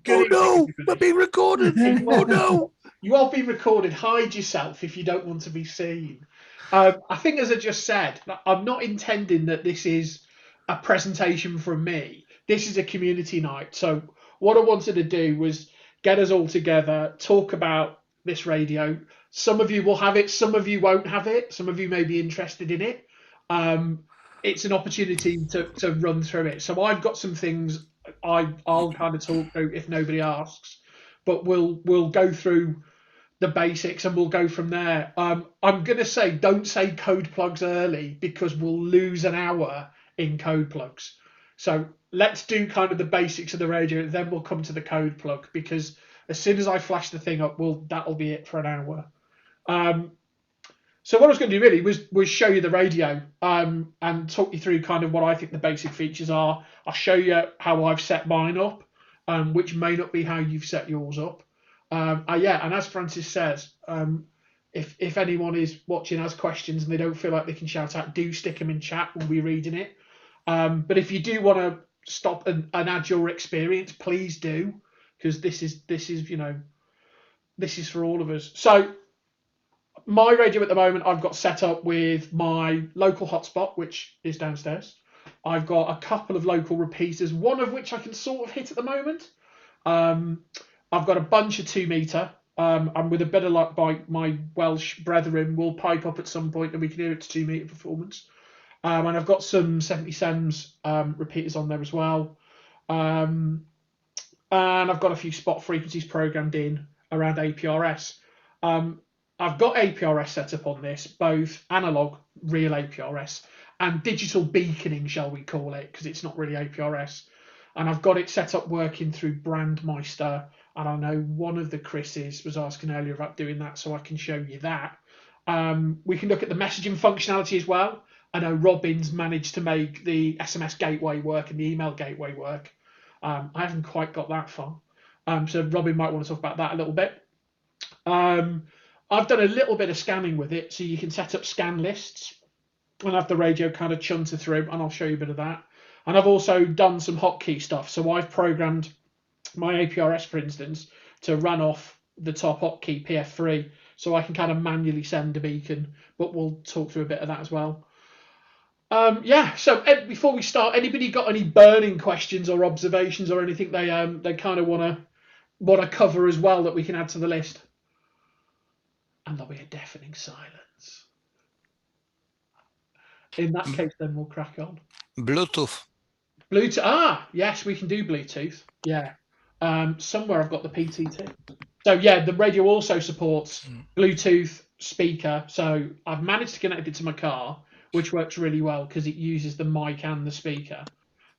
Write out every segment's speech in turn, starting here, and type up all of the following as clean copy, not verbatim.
Oh no, we're being recorded. Oh no. You are being recorded. Hide yourself if you don't want to be seen. I think, as I just said, I'm not intending that this is a presentation from me. This is a community night. So what I wanted to do was get us all together, talk about this radio. Some of you will have it, some of you won't have it, some of you may be interested in it. It's an opportunity to run through it. So I've got some things I'll kind of talk through if nobody asks, but we'll go through the basics and we'll go from there. I'm gonna say don't say code plugs early because we'll lose an hour in code plugs. So let's do kind of the basics of the radio, then we'll come to the code plug because as soon as I flash the thing up, that'll be it for an hour. So what I was going to do really was show you the radio and talk you through kind of what I think the basic features are. I'll show you how I've set mine up, which may not be how you've set yours up. Yeah, and as Francis says, if anyone is watching has questions and they don't feel like they can shout out, do stick them in chat. We'll be reading it. But if you do want to stop and add your experience, please do, because this is for all of us. So my radio at the moment, I've got set up with my local hotspot, which is downstairs. I've got a couple of local repeaters, one of which I can sort of hit at the moment. I've got a bunch of 2 meter, and with a bit of luck, by my Welsh brethren will pipe up at some point and we can hear it to 2 meter performance. And I've got some 70 Sms repeaters on there as well. And I've got a few spot frequencies programmed in around APRS. I've got APRS set up on this, both analog, real APRS, and digital beaconing, shall we call it, because it's not really APRS. And I've got it set up working through Brandmeister. And I know one of the Chris's was asking earlier about doing that, so I can show you that. We can look at the messaging functionality as well. I know Robin's managed to make the SMS gateway work and the email gateway work. I haven't quite got that far. So Robin might want to talk about that a little bit. I've done a little bit of scanning with it, so you can set up scan lists and have the radio kind of chunter through, and I'll show you a bit of that. And I've also done some hotkey stuff. So I've programmed my APRS, for instance, to run off the top hotkey PF3, so I can kind of manually send a beacon, but we'll talk through a bit of that as well. Yeah, so before we start, anybody got any burning questions or observations or anything they kind of want to cover as well that we can add to the list? And there'll be a deafening silence. In that case, then we'll crack on. Bluetooth. Yes, we can do Bluetooth. Yeah. Somewhere I've got the PTT. So yeah, the radio also supports Bluetooth speaker. So I've managed to connect it to my car, which works really well because it uses the mic and the speaker.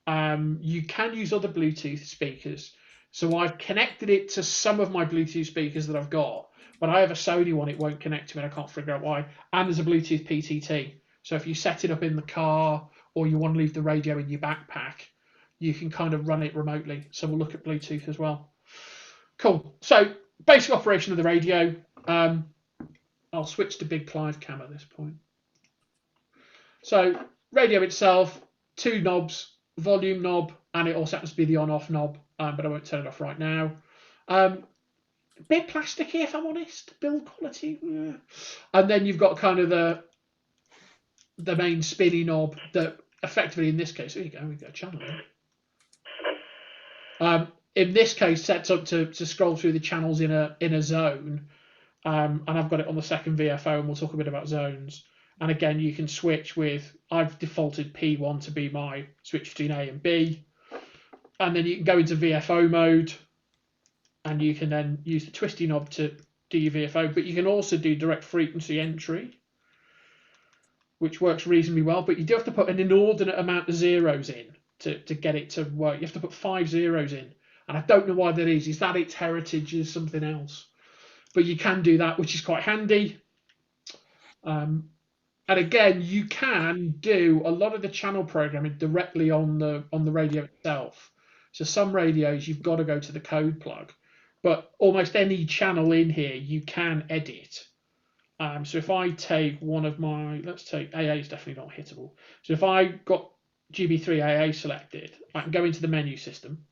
You can use other Bluetooth speakers. So I've connected it to some of my Bluetooth speakers that I've got, but I have a Sony one, it won't connect to it. I can't figure out why. And there's a Bluetooth PTT. So if you set it up in the car or you want to leave the radio in your backpack, you can kind of run it remotely. So we'll look at Bluetooth as well. Cool. So basic operation of the radio. I'll switch to Big Clive cam at this point. So radio itself, 2 knobs, volume knob, and it also happens to be the on-off knob, but I won't turn it off right now. A bit plasticky, if I'm honest, build quality. Yeah. And then you've got kind of the main spinny knob that effectively, in this case, there you go, we've got a channel there. In this case, sets up to scroll through the channels in a zone, and I've got it on the second VFO, and we'll talk a bit about zones. And again, you can switch with, I've defaulted P1 to be my switch between A and B, and then you can go into VFO mode, and you can then use the twisty knob to do your VFO, but you can also do direct frequency entry, which works reasonably well, but you do have to put an inordinate amount of zeros in to get it to work. You have to put 5 zeros in, and I don't know why that is. Is that its heritage is something else? But you can do that, which is quite handy. And again, you can do a lot of the channel programming directly on the radio itself. So some radios, you've got to go to the code plug, but almost any channel in here, you can edit. So if I take one of my, let's take AA is definitely not hittable. So if I got GB3AA selected, I can go into the menu system.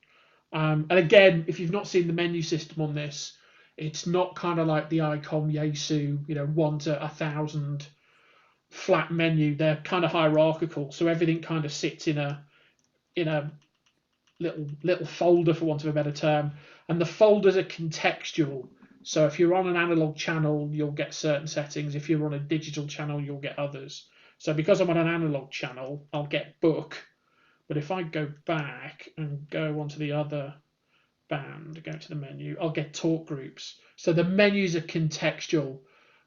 And again, if you've not seen the menu system on this, it's not kind of like the ICOM Yaesu, 1 to 1,000 flat menu. They're kind of hierarchical, so everything kind of sits in a little folder, for want of a better term, and the folders are contextual. So if you're on an analog channel, you'll get certain settings. If you're on a digital channel, you'll get others. So because I'm on an analog channel, I'll get book. But if I go back and go onto the other band, go to the menu, I'll get talk groups. So the menus are contextual.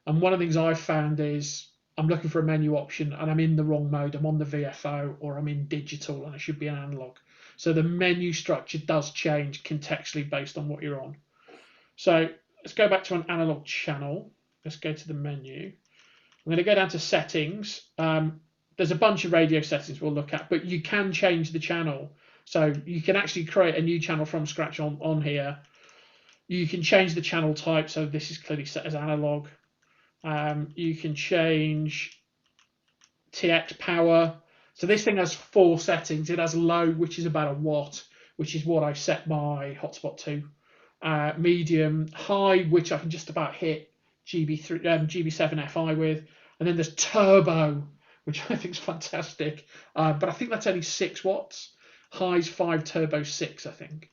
And one of the things I've found is I'm looking for a menu option and I'm in the wrong mode. I'm on the VFO or I'm in digital and I should be an analog. So the menu structure does change contextually based on what you're on. So let's go back to an analog channel. Let's go to the menu. I'm going to go down to settings. There's a bunch of radio settings we'll look at, but you can change the channel. So you can actually create a new channel from scratch on here. You can change the channel type. So this is clearly set as analog. You can change TX power. So this thing has 4 settings. It has low, which is about a watt, which is what I set my hotspot to. Medium, high, which I can just about hit GB7 FI with. And then there's turbo, which I think is fantastic. But I think that's only 6 watts. High's 5, turbo 6, I think.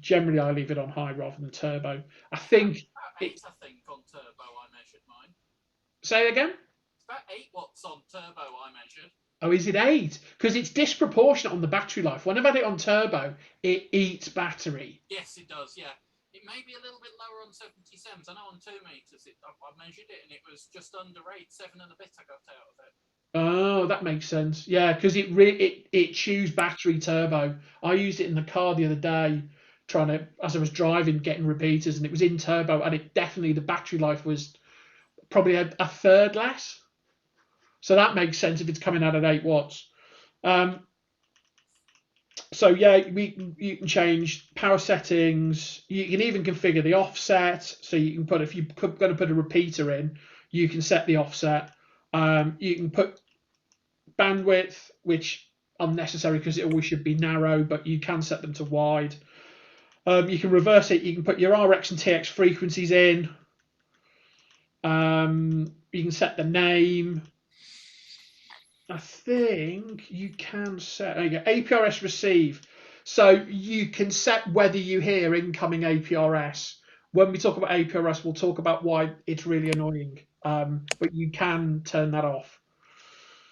Generally, I leave it on high rather than turbo. I think about 8, I think, on turbo. I measured mine. Say it again. It's about 8 watts on turbo. I measured. Oh, is it 8? Because it's disproportionate on the battery life. When I've had it on turbo, it eats battery. Yes, it does. Yeah, it may be a little bit lower on 77s. I know on 2 meters, I measured it and it was just under 8, 7 and a bit. I got out of it. Oh, that makes sense. Yeah, because it chews battery turbo. I used it in the car the other day, as I was driving, getting repeaters, and it was in turbo, and it definitely, the battery life was probably a third less. So that makes sense if it's coming out at 8 watts. So yeah, you can change power settings. You can even configure the offset. So you can put, if you're going to put a repeater in, you can set the offset. You can put bandwidth, which unnecessary because it always should be narrow, but you can set them to wide. You can reverse it. You can put your RX and TX frequencies in. You can set the name. I think you can set, there you go, APRS receive. So you can set whether you hear incoming APRS. When we talk about APRS, we'll talk about why it's really annoying. But you can turn that off.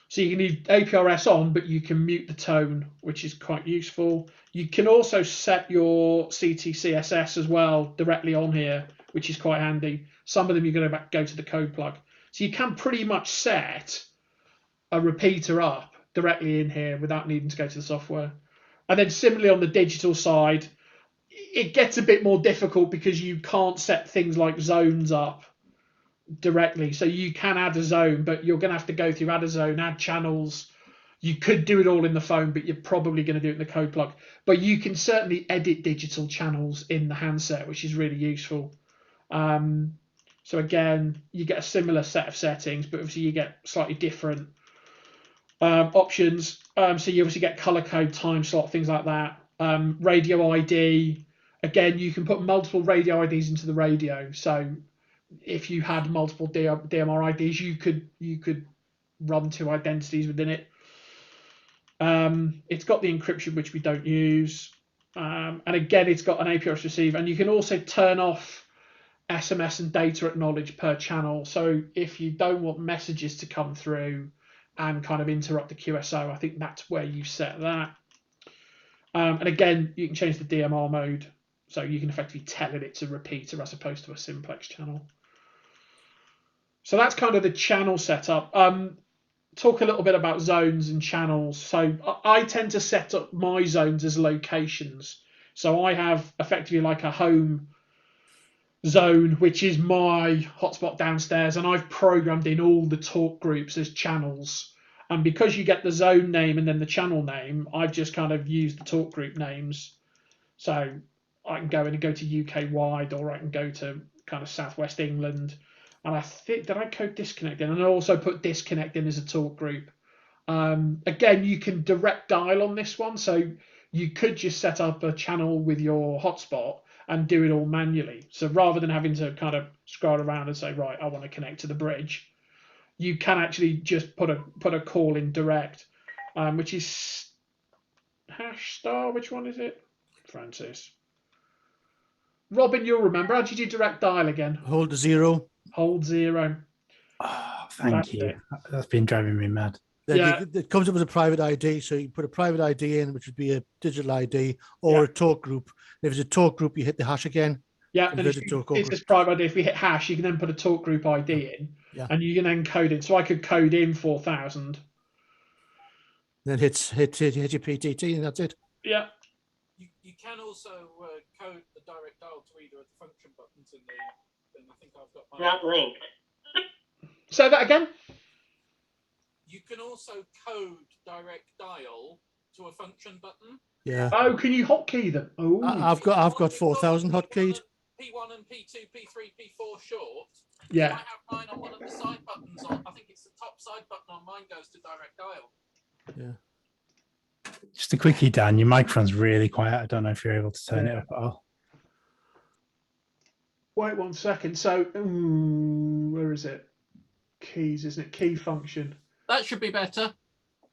So you can leave APRS on, but you can mute the tone, which is quite useful. You can also set your CTCSS as well directly on here, which is quite handy. Some of them you're going to go to the code plug. So you can pretty much set a repeater up directly in here without needing to go to the software. And then similarly on the digital side, it gets a bit more difficult because you can't set things like zones up directly. So you can add a zone, but you're going to have to go through add a zone, add channels. You could do it all in the phone, but you're probably going to do it in the code plug. But you can certainly edit digital channels in the handset, which is really useful. So again, you get a similar set of settings, but obviously you get slightly different options. So you obviously get color code, time slot, things like that. Radio ID. Again, you can put multiple radio IDs into the radio. So if you had multiple DMR IDs, you could run 2 identities within it. It's got the encryption, which we don't use. And again, it's got an APRS receive, and you can also turn off SMS and data acknowledge per channel. So if you don't want messages to come through and kind of interrupt the QSO, I think that's where you set that. And again, you can change the DMR mode, so you can effectively tell it it's a repeater as opposed to a simplex channel. So that's kind of the channel setup. Talk a little bit about zones and channels. So I tend to set up my zones as locations. So I have effectively like a home zone, which is my hotspot downstairs, and I've programmed in all the talk groups as channels. And because you get the zone name and then the channel name, I've just kind of used the talk group names. So I can go in and go to UK wide, or I can go to kind of Southwest England. And I think, did I code disconnect in? And I also put disconnect in as a talk group. Again, you can direct dial on this one, so you could just set up a channel with your hotspot and do it all manually. So rather than having to kind of scroll around and say, right, I want to connect to the bridge, you can actually just put a call in direct, which is #*. Which one is it, Francis? Robin, you'll remember. How did you do direct dial again? Hold 0. Hold 0. Oh, thank That's you. it. That's been driving me mad. Yeah. It comes up as a private ID, so you put a private ID in, which would be a digital ID or a talk group. If it's a talk group, you hit the hash again. Yeah, and Convert it to a it's this private ID. If we hit hash, you can then put a talk group ID in, and you can then code in. So I could code in 4000. Then hit your PTT, and that's it. Yeah. You can also code the direct dial to either of the function buttons in the thing. I think I've got my... Not link. Say that again. You can also code direct dial to a function button. Yeah. Oh, can you hotkey them? Oh, I've got 4000 hotkeyed. P1 and P2, P3, P4 short. Yeah. I have mine on one of the side buttons. I think it's the top side button on mine goes to direct dial. Yeah. Just a quickie, Dan. Your microphone's really quiet. I don't know if you're able to turn it up at all. Wait 1 second. So, where is it? Keys, isn't it? Key function. That should be better.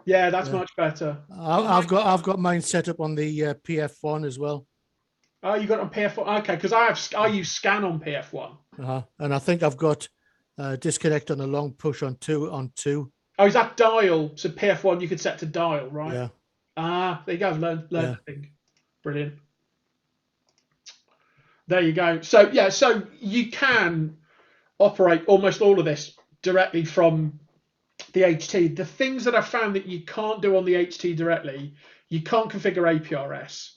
Yeah, that's much better. I've got mine set up on the PF1 as well. Oh, you got it on PF1. Okay, because I use scan on PF1. And I think I've got disconnect on a long push on 2 on 2. Oh, is that dial? So PF1 you could set to dial, right? Yeah. Ah, there you go. Learn the thing. Brilliant. There you go. So yeah, so you can operate almost all of this directly from the HT. The things that I've found that you can't do on the HT directly, you can't configure APRS.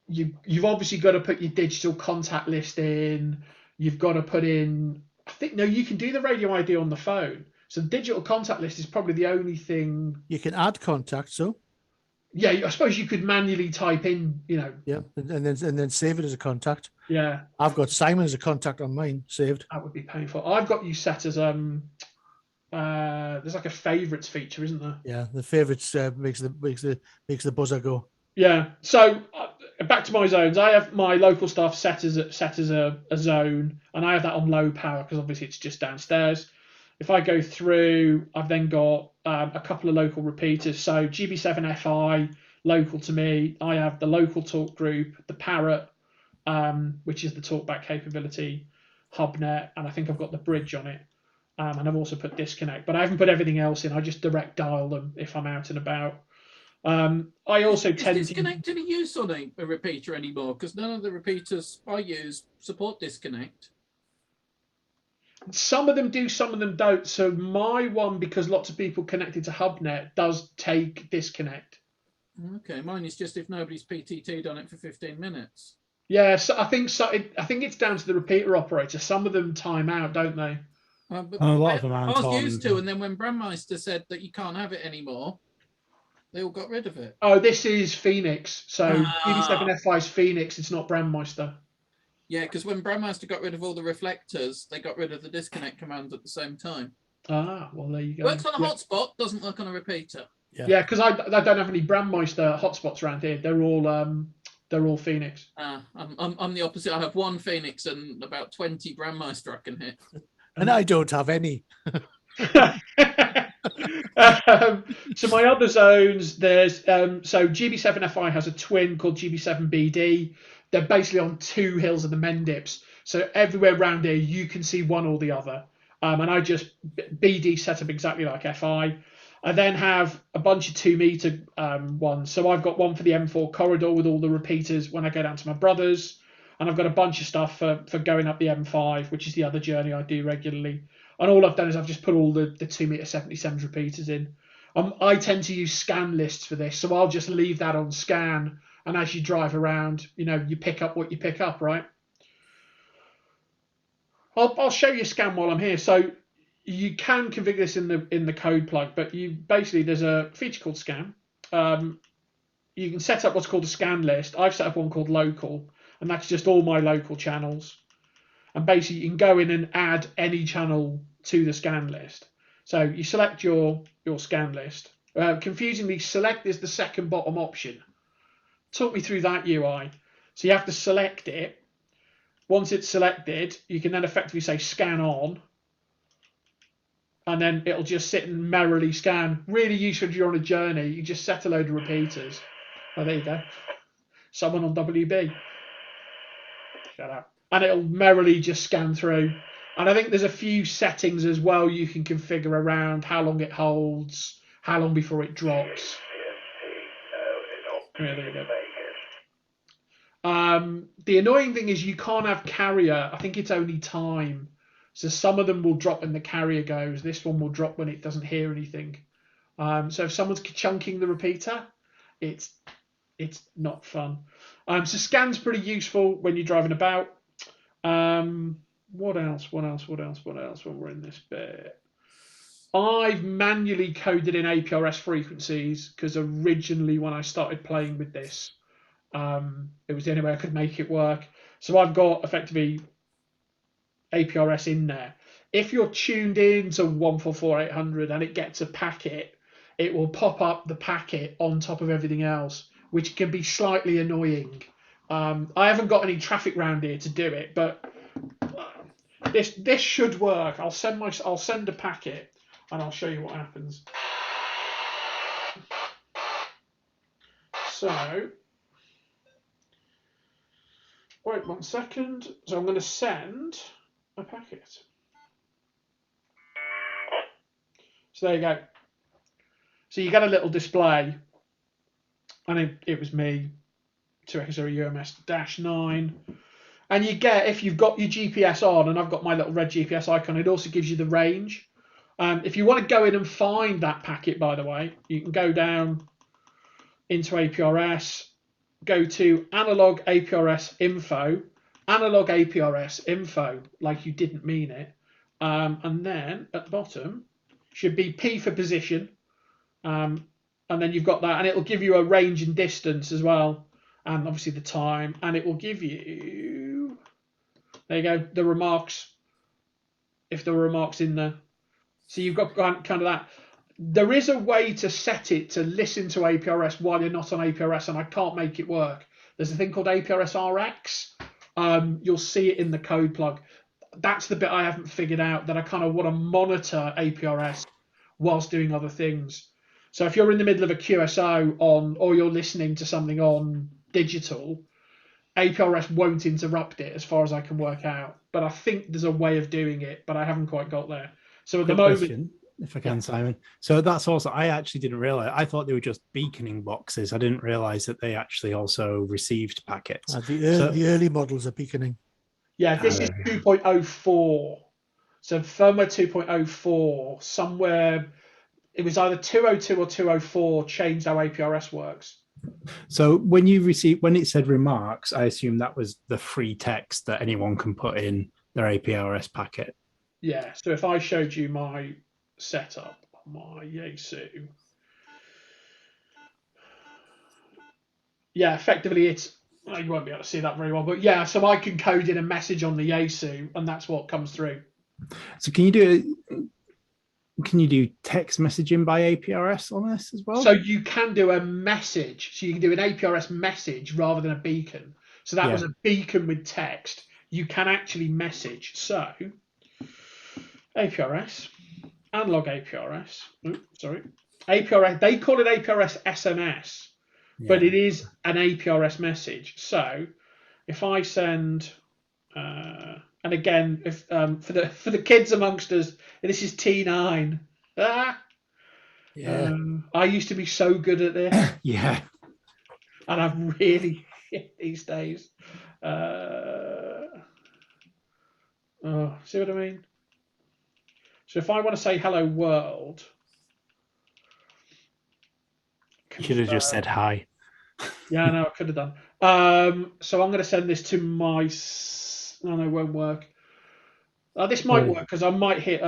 You've obviously got to put your digital contact list in. You've got to put in. I think no, you can do the radio ID on the phone. So the digital contact list is probably the only thing. You can add contacts, so. Yeah, I suppose you could manually type in, Yeah, and then save it as a contact. Yeah. I've got Simon as a contact on mine saved. That would be painful. I've got you set as there's like a favourites feature, isn't there? Yeah, the favourites makes the buzzer go. Yeah. So back to my zones. I have my local stuff set as a zone, and I have that on low power because obviously it's just downstairs. If I go through, I've then got a couple of local repeaters. So GB7FI, local to me. I have the local talk group, the Parrot, which is the talkback capability, HubNet, and I think I've got the bridge on it. And I've also put disconnect, but I haven't put everything else in. I just direct dial them if I'm out and about. I also tend Is disconnect any use on a repeater anymore? Because none of the repeaters I use support disconnect. Some of them do, some of them don't. So my one, because lots of people connected to HubNet, does take disconnect. Okay, mine is just if nobody's PTT'd on it for 15 minutes. Yeah, so I think it's down to the repeater operator. Some of them time out, don't they? But A lot of them aren't I was on. used to, and then when Brandmeister said that you can't have it anymore, they all got rid of it. Oh, this is Phoenix. So GB7FI's Phoenix. It's not Brandmeister. Yeah, because when Brandmeister got rid of all the reflectors, they got rid of the disconnect command at the same time. Ah, well, there you go. Works on a hotspot, doesn't work on a repeater. Yeah, because I don't have any Brandmeister hotspots around here. They're all Phoenix. I'm the opposite. I have one Phoenix and about 20 Brandmeister I can hit. And I don't have any. So my other zones, there's so GB7FI has a twin called GB7BD. They're basically on 2 hills of the Mendips. So everywhere around here, you can see one or the other. And I just BD set up exactly like FI. I then have a bunch of 2 meter ones. So I've got one for the M4 corridor with all the repeaters when I go down to my brother's. And I've got a bunch of stuff for going up the M5, which is the other journey I do regularly. And all I've done is I've just put all the 2 meter 77s repeaters in. I tend to use scan lists for this. So I'll just leave that on scan. And as you drive around, you pick up what you pick up, right? I'll show you scan while I'm here. So you can configure this in the code plug, but there's a feature called scan. You can set up what's called a scan list. I've set up one called local, and that's just all my local channels. And basically, you can go in and add any channel to the scan list. So you select your scan list. Confusingly, select is the second bottom option. Talk me through that UI. So you have to select it. Once it's selected, you can then effectively say scan on, and then it'll just sit and merrily scan. Really useful if you're on a journey. You just set a load of repeaters. Oh, there you go. Someone on WB. Shut up. And it'll merrily just scan through. And I think there's a few settings as well you can configure around how long it holds, how long before it drops. Yeah, there you go. The annoying thing is you can't have carrier. I think it's only time. So some of them will drop when the carrier goes. This one will drop when it doesn't hear anything. So if someone's chunking the repeater, it's not fun. So scan's pretty useful when you're driving about. What else when we're in this bit? I've manually coded in APRS frequencies because originally when I started playing with this, it was the only way I could make it work. So I've got effectively APRS in there. If you're tuned in to 144.800 and it gets a packet, it will pop up the packet on top of everything else, which can be slightly annoying. I haven't got any traffic round here to do it, but this should work. I'll send a packet and I'll show you what happens. So wait 1 second. So I'm going to send a packet. So there you go. So you get a little display, and it was me, 2X0 UMS-9. And you get, if you've got your GPS on, and I've got my little red GPS icon, it also gives you the range. If you want to go in and find that packet, by the way, you can go down into APRS, go to analog APRS info, like you didn't mean it. And then at the bottom should be P for position. And then you've got that, and it'll give you a range and distance as well, and obviously the time, and it will give you, there you go, the remarks, if there were remarks in there. So you've got kind of that. There is a way to set it to listen to APRS while you're not on APRS, and I can't make it work. There's a thing called Aprs Rx. You'll see it in the code plug. That's the bit I haven't figured out, that I kind of want to monitor APRS whilst doing other things. So if you're in the middle of a QSO on, or you're listening to something on digital, APRS won't interrupt it as far as I can work out. But I think there's a way of doing it, but I haven't quite got there. So at the moment, question, if I can, Simon. So that's also, I actually didn't realize. I thought they were just beaconing boxes. I didn't realize that they actually also received packets. The early models are beaconing. Yeah, this is 2.04. So firmware 2.04, somewhere, it was either 202 or 204 changed how APRS works. So when it said remarks, I assume that was the free text that anyone can put in their APRS packet. Yeah, so if I showed you my setup on my Yaesu, yeah, effectively it's, well, you won't be able to see that very well, but yeah, so I can code in a message on the Yaesu, and that's what comes through. So can you do text messaging by APRS on this as well? So you can do a message. So you can do an APRS message rather than a beacon. So that was a beacon with text. You can actually message. So APRS, analog APRS. APRS. They call it APRS SMS, but it is an APRS message. So if I send, and again, if for the kids amongst us, this is T9. I used to be so good at this. Yeah. And I'm really shit these days. See what I mean? So if I want to say hello world, you should have just said hi. Yeah, no, I could have done. So I'm going to send this to my. No, it won't work. This might work because I might hit.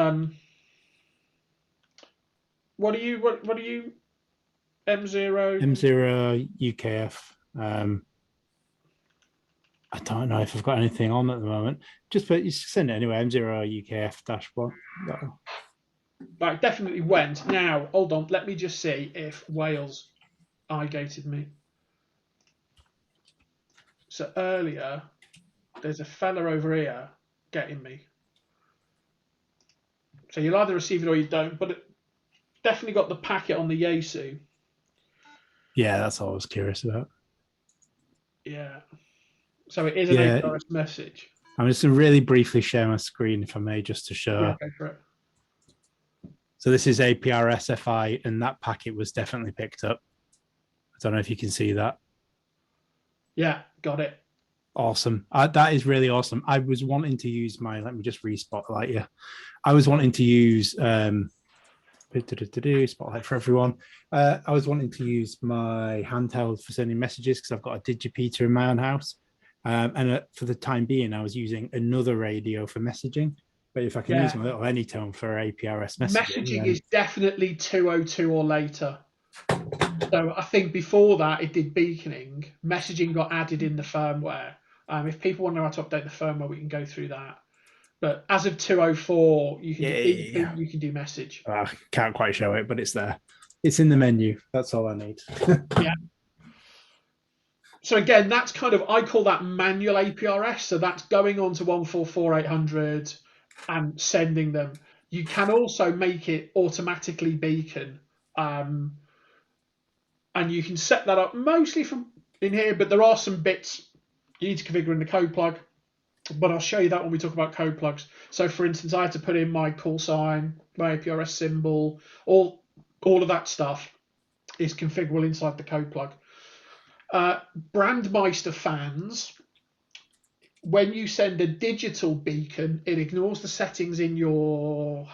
What are you? M0. M0 UKF. I don't know if I've got anything on at the moment. You send it anyway. M0 UKF -1. Right, definitely went. Now, hold on. Let me just see if Wales Igated me. So earlier, there's a fella over here getting me. So you'll either receive it or you don't, but it definitely got the packet on the Yaesu. Yeah, that's all I was curious about. Yeah. So it is an Yeah. APRS message. I'm just going to really briefly share my screen, if I may, just to show. Yeah, go for it. So this is APRS FI, and that packet was definitely picked up. I don't know if you can see that. Yeah, got it. Awesome. That is really awesome. I was wanting to use my, let me just re-spotlight you. I was wanting to use spotlight for everyone. I was wanting to use my handheld for sending messages because I've got a digipeater in my own house. And for the time being, I was using another radio for messaging. But if I can use my little Anytone for APRS messaging is definitely 202 or later. So I think before that it did beaconing. Messaging got added in the firmware. If people want to know how to update the firmware, we can go through that. But as of 204, you can do beacon, you can do message. I can't quite show it, but it's there. It's in the menu. That's all I need. Yeah. So again, that's kind of, I call that manual APRS. So that's going on to 144.800 and sending them. You can also make it automatically beacon. And you can set that up mostly from in here, but there are some bits you need to configure in the code plug. But I'll show you that when we talk about code plugs. So for instance, I had to put in my call sign, my APRS symbol, all of that stuff is configurable inside the code plug. Brandmeister fans, when you send a digital beacon, it ignores the settings in your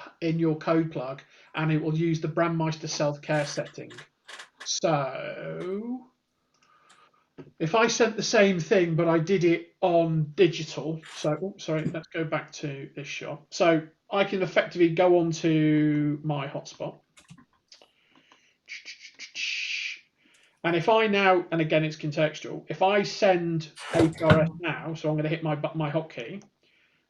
code plug and it will use the Brandmeister self-care setting. So if I sent the same thing, but I did it on digital, so sorry, let's go back to this shot. So I can effectively go on to my hotspot. And if I now, and again, it's contextual, if I send APRS now, so I'm going to hit my hotkey,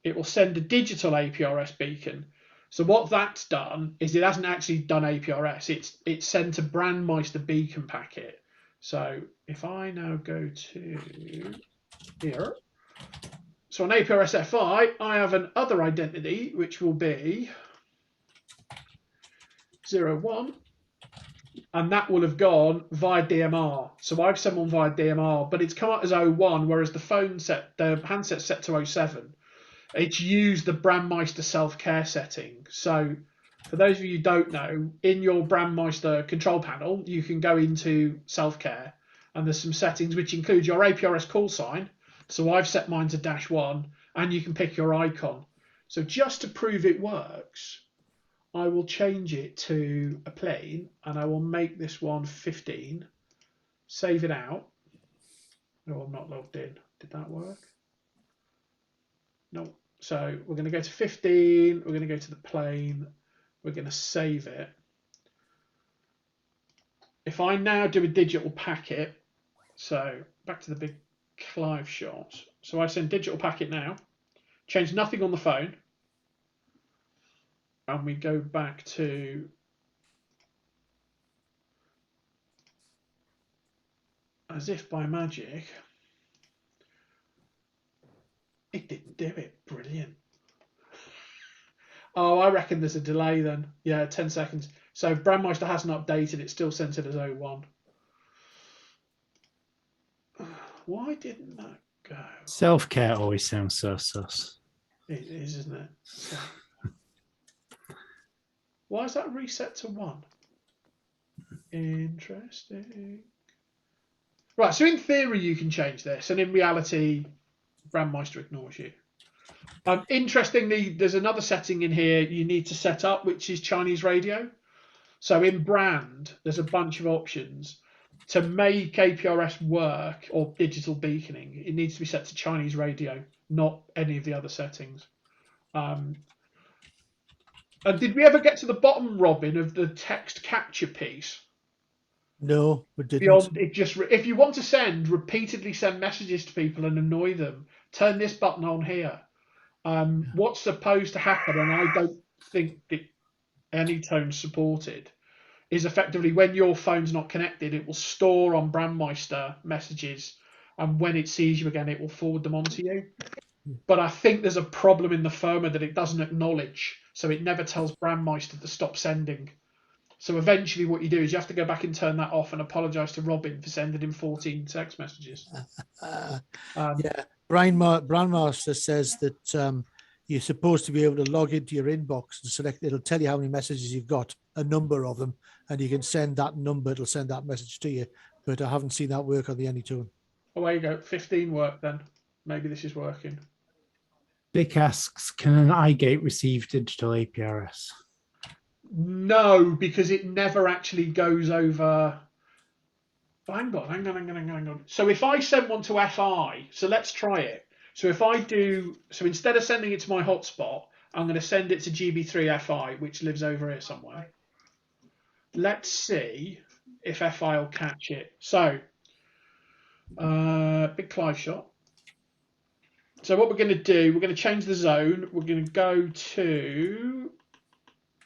it will send a digital APRS beacon. So what that's done is it hasn't actually done APRS. It's sent a Brandmeister beacon packet. So if I now go to here, so on APRS FI, I have an other identity, which will be 01. And that will have gone via DMR. So I've sent one via DMR, but it's come up as 01, whereas the handset's set to 07. It's used the Brandmeister self-care setting. So for those of you who don't know, in your Brandmeister control panel, you can go into self-care, and there's some settings which include your APRS call sign. So I've set mine to -1, and you can pick your icon. So just to prove it works, I will change it to a plane and I will make this one 15, save it out. No, I'm not logged in. Did that work? No. So we're going to go to 15. We're going to go to the plane. We're going to save it. If I now do a digital packet, so back to the big Clive shots. So I send digital packet now, change nothing on the phone. And we go back to as if by magic, it didn't do it. Brilliant. Oh, I reckon there's a delay then. Yeah, 10 seconds. So Brandmeister hasn't updated. It's still sent it as 01. Why didn't that go? Self-care always sounds so sus. It is, isn't it? So, why is that reset to 1? Interesting. Right, so in theory you can change this, and in reality, Brandmeister ignores you. Interestingly, there's another setting in here you need to set up, which is Chinese radio. So in Brand, there's a bunch of options. To make APRS work, or digital beaconing, it needs to be set to Chinese radio, not any of the other settings. And did we ever get to the bottom, Robin, of the text capture piece? No, we didn't. Beyond it, just if you want to repeatedly send messages to people and annoy them, turn this button on here. What's supposed to happen, and I don't think it Anytone supported is effectively when your phone's not connected, it will store on Brandmeister messages, and when it sees you again, it will forward them on to you. But I think there's a problem in the firmware that it doesn't acknowledge, so it never tells Brandmeister to stop sending. So eventually what you do is you have to go back and turn that off and apologise to Robin for sending him 14 text messages. Yeah, Brandmaster says that you're supposed to be able to log into your inbox and select, it'll tell you how many messages you've got, a number of them, and you can send that number, it'll send that message to you. But I haven't seen that work on the Anytone. Oh, there you go. 15 worked then. Maybe this is working. Vic asks, can an Igate receive digital APRS? No, because it never actually goes over. Hang on. So if I send one to FI, so let's try it. So if I do, so instead of sending it to my hotspot, I'm going to send it to GB3 FI, which lives over here somewhere. Let's see if FI will catch it. So, big Clive shot. So what we're going to do, we're going to change the zone. We're going to go to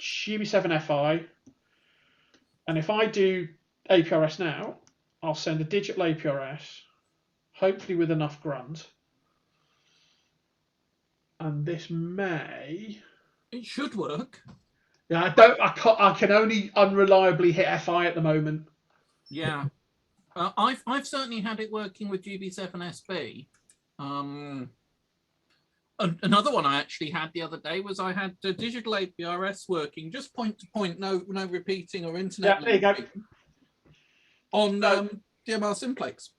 GB7 FI. And if I do APRS now, I'll send a digital APRS, hopefully with enough grunt. And this may. It should work. Yeah, I can only unreliably hit FI at the moment. Yeah. I've certainly had it working with GB7SB. Another one I actually had the other day was I had the digital APRS working, just point to point, no repeating or internet. Yeah, there you go. On DMR Simplex.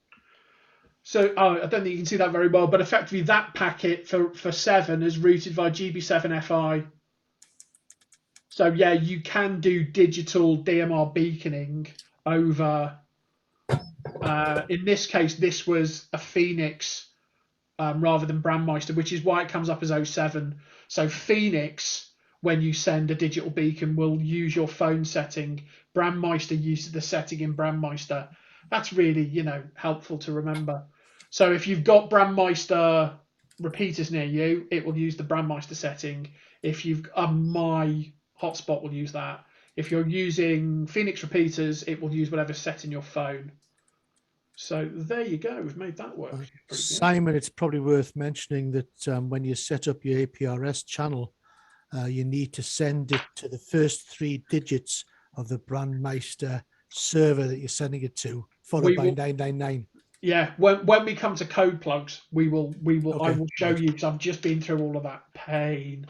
So I don't think you can see that very well, but effectively that packet for 7 is routed via GB7 FI. So yeah, you can do digital DMR beaconing over. In this case, this was a Phoenix rather than Brandmeister, which is why it comes up as 07. So Phoenix, when you send a digital beacon, will use your phone setting. Brandmeister uses the setting in Brandmeister. That's really, helpful to remember. So if you've got Brandmeister repeaters near you, it will use the Brandmeister setting. If you've my hotspot will use that. If you're using Phoenix repeaters, it will use whatever's set in your phone. So there you go. We've made that work. Simon, it's probably worth mentioning that when you set up your APRS channel, you need to send it to the first 3 digits of the Brandmeister server that you're sending it to, followed by 999. Yeah, when we come to code plugs, we will. Okay. I will show you because I've just been through all of that pain.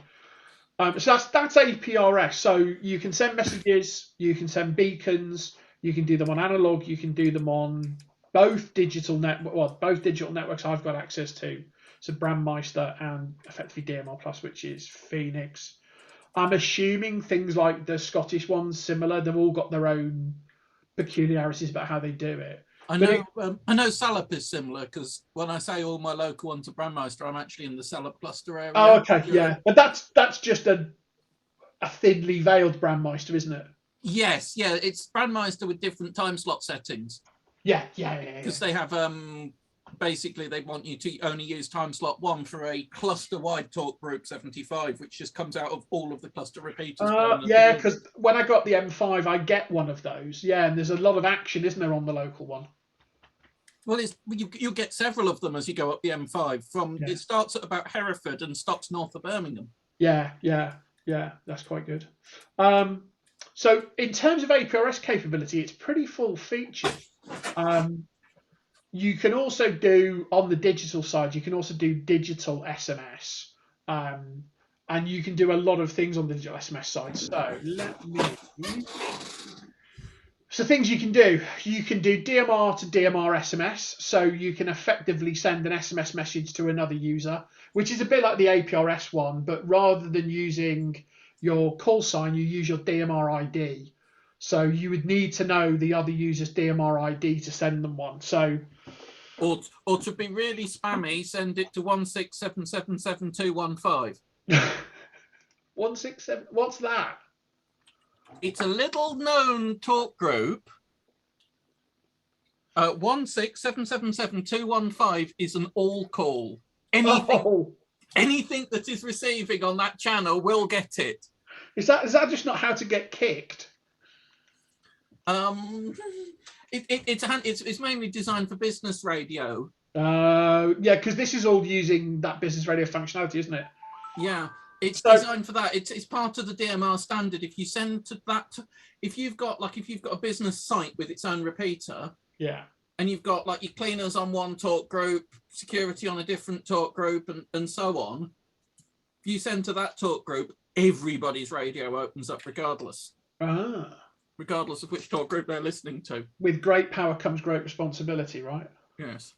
So that's APRS. So you can send messages, you can send beacons, you can do them on analog, you can do them on both digital networks I've got access to. So Brandmeister and effectively DMR Plus, which is Phoenix. I'm assuming things like the Scottish ones similar. They've all got their own peculiarities about how they do it. I know Salop is similar because when I say all my local ones are Brandmeister, I'm actually in the Salop cluster area. Oh, okay, yeah, but that's just a thinly veiled Brandmeister, isn't it? Yes, yeah, it's Brandmeister with different time slot settings. Yeah. Because they have basically they want you to only use time slot 1 for a cluster-wide talk group 75, which just comes out of all of the cluster repeaters. Yeah, because when I got the M5, I get one of those. Yeah, and there's a lot of action, isn't there, on the local one? Well, you'll get several of them as you go up the M5. It starts at about Hereford and stops north of Birmingham. Yeah, that's quite good. So in terms of APRS capability, it's pretty full-featured. You can also do, on the digital side, you can also do digital SMS. And you can do a lot of things on the digital SMS side. So things you can do DMR to DMR SMS. So you can effectively send an SMS message to another user, which is a bit like the APRS one, but rather than using your call sign, you use your DMR ID. So you would need to know the other user's DMR ID to send them one. So, or to be really spammy, send it to 167777215. 167. What's that? It's a little known talk group. 167777215 is an all call. Anything that is receiving on that channel will get it. Is that just not how to get kicked? It's mainly designed for business radio. Yeah, because this is all using that business radio functionality, isn't it? Yeah, it's designed for that. It's part of the DMR standard. If you send to that, if you've got a business site with its own repeater, yeah, and you've got like your cleaners on one talk group, security on a different talk group, and so on. If you send to that talk group, everybody's radio opens up regardless. Regardless of which talk group they're listening to. With great power comes great responsibility, right? Yes.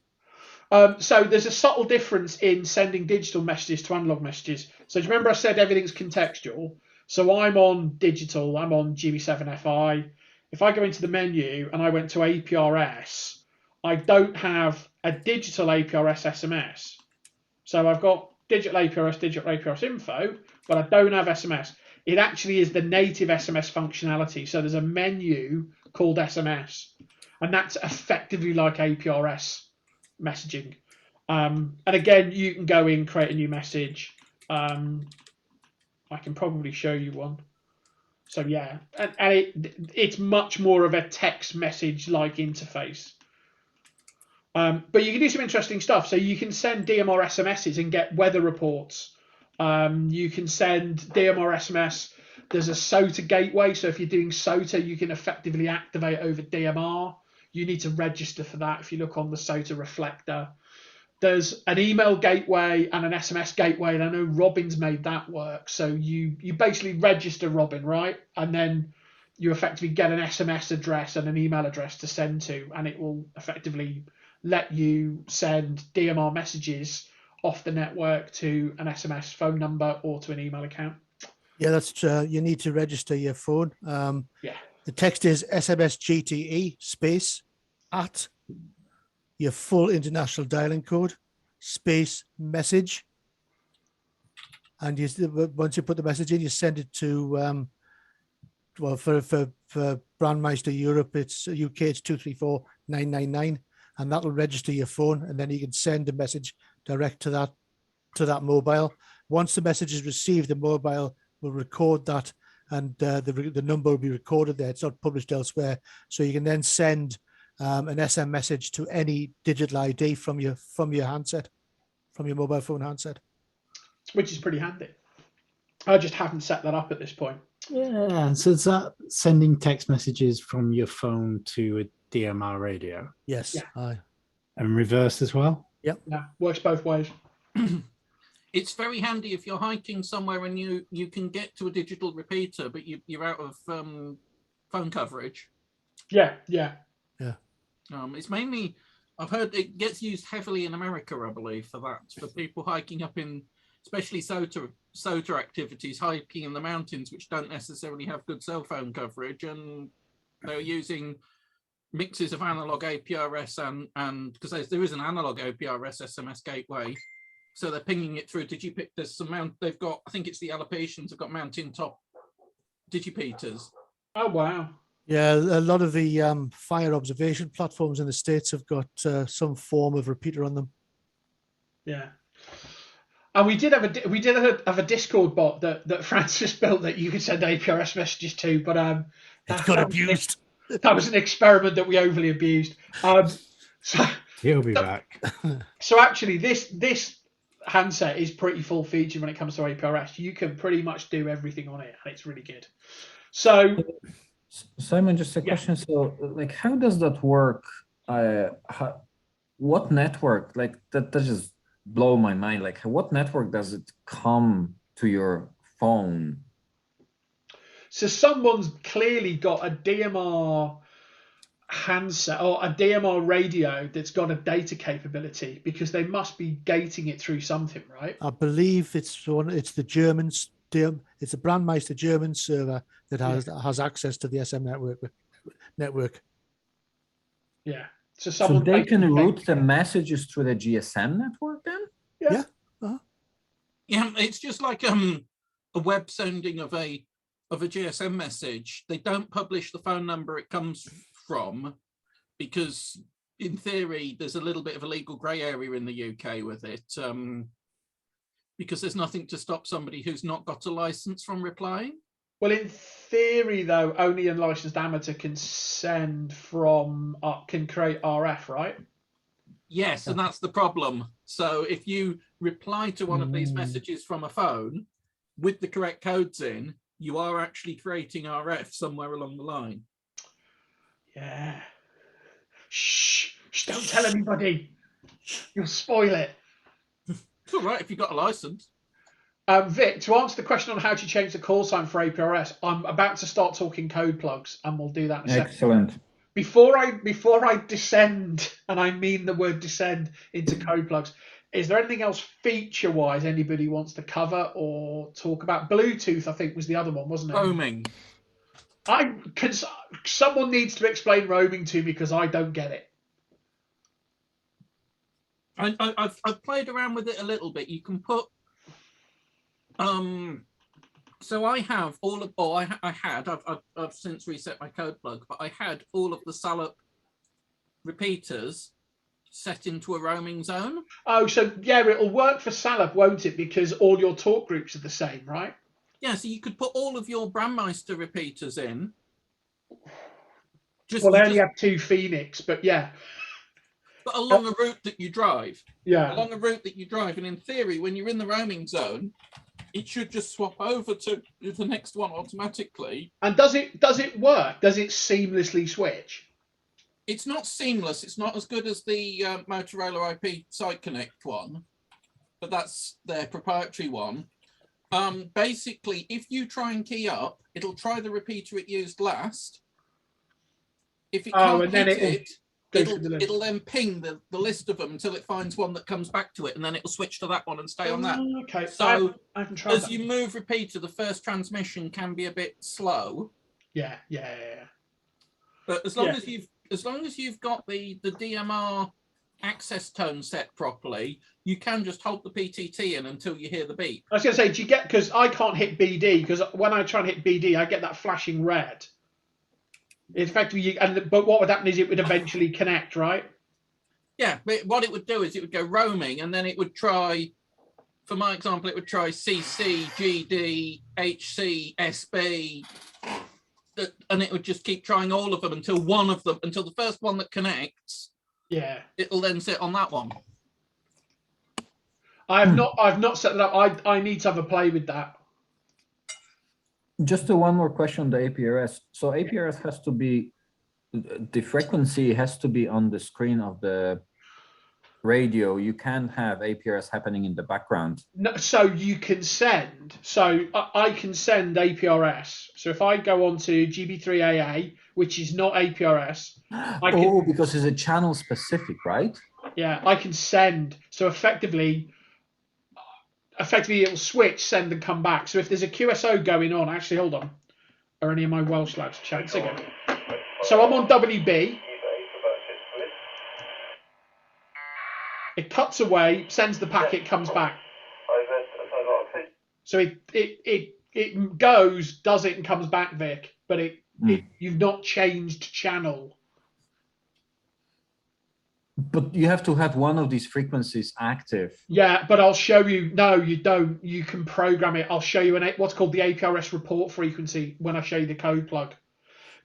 So there's a subtle difference in sending digital messages to analog messages. So do you remember I said everything's contextual? So I'm on digital, I'm on GB7FI. If I go into the menu and I went to APRS, I don't have a digital APRS SMS. So I've got digital APRS info, but I don't have SMS. It actually is the native SMS functionality. So there's a menu called SMS, and that's effectively like APRS messaging. And again, you can go in, create a new message. I can probably show you one. So yeah, and it's much more of a text message like interface. But you can do some interesting stuff. So you can send DMR SMSs and get weather reports. You can send DMR SMS. There's a SOTA gateway. So if you're doing SOTA, you can effectively activate over DMR. You need to register for that if you look on the SOTA reflector. There's an email gateway and an SMS gateway, and I know Robin's made that work. So you basically register Robin, right? And then you effectively get an SMS address and an email address to send to, and it will effectively let you send DMR messages off the network to an SMS phone number or to an email account. Yeah, that's you need to register your phone. Yeah. The text is SMS GTE space at your full international dialing code space message. And once you put the message in, you send it to, well, for Brandmeister Europe, it's UK, it's 234999. And that'll register your phone, and then you can send a message direct to that mobile. Once the message is received, the mobile will record that, and the number will be recorded there. It's not published elsewhere, so you can then send an SM message to any digital ID from your handset, from your mobile phone handset, which is pretty handy. I just haven't set that up at this point. Yeah, and so is that sending text messages from your phone to a DMR radio? Yes. Yeah. Aye. And reverse as well? Yep. Yeah, works both ways. It's very handy if you're hiking somewhere and you can get to a digital repeater, but you're out of phone coverage. Yeah. It's mainly, I've heard it gets used heavily in America, I believe, for that, for people hiking up in, especially SOTA activities, hiking in the mountains, which don't necessarily have good cell phone coverage, and they're using mixes of analog APRS and because there is an analog APRS SMS gateway, so they're pinging it through Digipeat. There's some they've got, I think it's the Allopations have got mountain top Digipeaters. Oh wow. Yeah, a lot of the fire observation platforms in the States have got some form of repeater on them. Yeah. And we did have a Discord bot that Francis built that you could send APRS messages to, but it got abused. That was an experiment that we overly abused. So he'll be back. So actually, this handset is pretty full featured when it comes to APRS. You can pretty much do everything on it, and it's really good. So, Simon, just a question. So, like, how does that work? What network? Like, that just blow my mind. Like, what network does it come to your phone? So someone's clearly got a DMR handset or a DMR radio that's got a data capability, because they must be gating it through something, right? I believe it's the Germans. It's a Brandmeister German server that has access to the SM network. Yeah. So they can route the messages through the GSM network then? Yeah. Uh-huh. Yeah, it's just like a web sending of a GSM message. They don't publish the phone number it comes from, because in theory there's a little bit of a legal grey area in the UK with it, because there's nothing to stop somebody who's not got a license from replying. Well, in theory, though, only a licensed amateur can send from can create RF, right? Yes, and that's the problem. So if you reply to one of these messages from a phone with the correct codes in, you are actually creating RF somewhere along the line. Yeah. Shh! Don't tell anybody. You'll spoil it. It's all right if you've got a license. Vic, to answer the question on how to change the call sign for APRS, I'm about to start talking code plugs, and we'll do that in a second. Excellent. Before I descend, and I mean the word descend, into code plugs, is there anything else feature-wise anybody wants to cover or talk about? Bluetooth, I think, was the other one, wasn't it? Roaming. Someone needs to explain roaming to me because I don't get it. I've played around with it a little bit. You can put so I have all of I've since reset my code plug, but I had all of the Salop repeaters set into a roaming zone. Oh, so yeah, it'll work for Salop, won't it? Because all your talk groups are the same, right? Yeah, so you could put all of your Brandmeister repeaters in. Well, I only have 2 Phoenix, but yeah. But along a route that you drive. Yeah. Along a route that you drive. And in theory, when you're in the roaming zone, it should just swap over to the next one automatically. And does it work? Does it seamlessly switch? It's not seamless. It's not as good as the Motorola IP Site Connect one, but that's their proprietary one. Basically, if you try and key up, it'll try the repeater it used last. If it can't hit it, it'll then ping the list of them until it finds one that comes back to it, and then it'll switch to that one and stay on that. Okay. So I haven't tried as that. you move repeater, the first transmission can be a bit slow. Yeah. But as long as you've got the DMR access tone set properly, you can just hold the PTT in until you hear the beep. I was going to say, do you get, because I can't hit BD, because when I try and hit BD, I get that flashing red. It's effectively, but what would happen is it would eventually connect, right? Yeah, but what it would do is it would go roaming, and then it would try, for my example, it would try CC, GD, HC, SB, and it would just keep trying all of them until the first one that connects. Yeah. It'll then sit on that one. I've not set that up. I need to have a play with that. Just one more question on the APRS. So APRS has to be, the frequency has to be on the screen of the radio. You can't have APRS happening in the background. No, so you can send. So I can send APRS. So if I go on to GB3AA, which is not APRS, because it's a channel specific, right? Yeah, I can send. So effectively it'll switch, send and come back. So if there's a QSO going on, actually, hold on. Are any of my Welsh lads chatting again? So I'm on WB. It cuts away, sends the packet, comes back. So it goes, does it, and comes back, Vic. But you've not changed channel. But you have to have one of these frequencies active. Yeah, but I'll show you. No, you don't. You can program it. I'll show you what's called the APRS report frequency when I show you the code plug.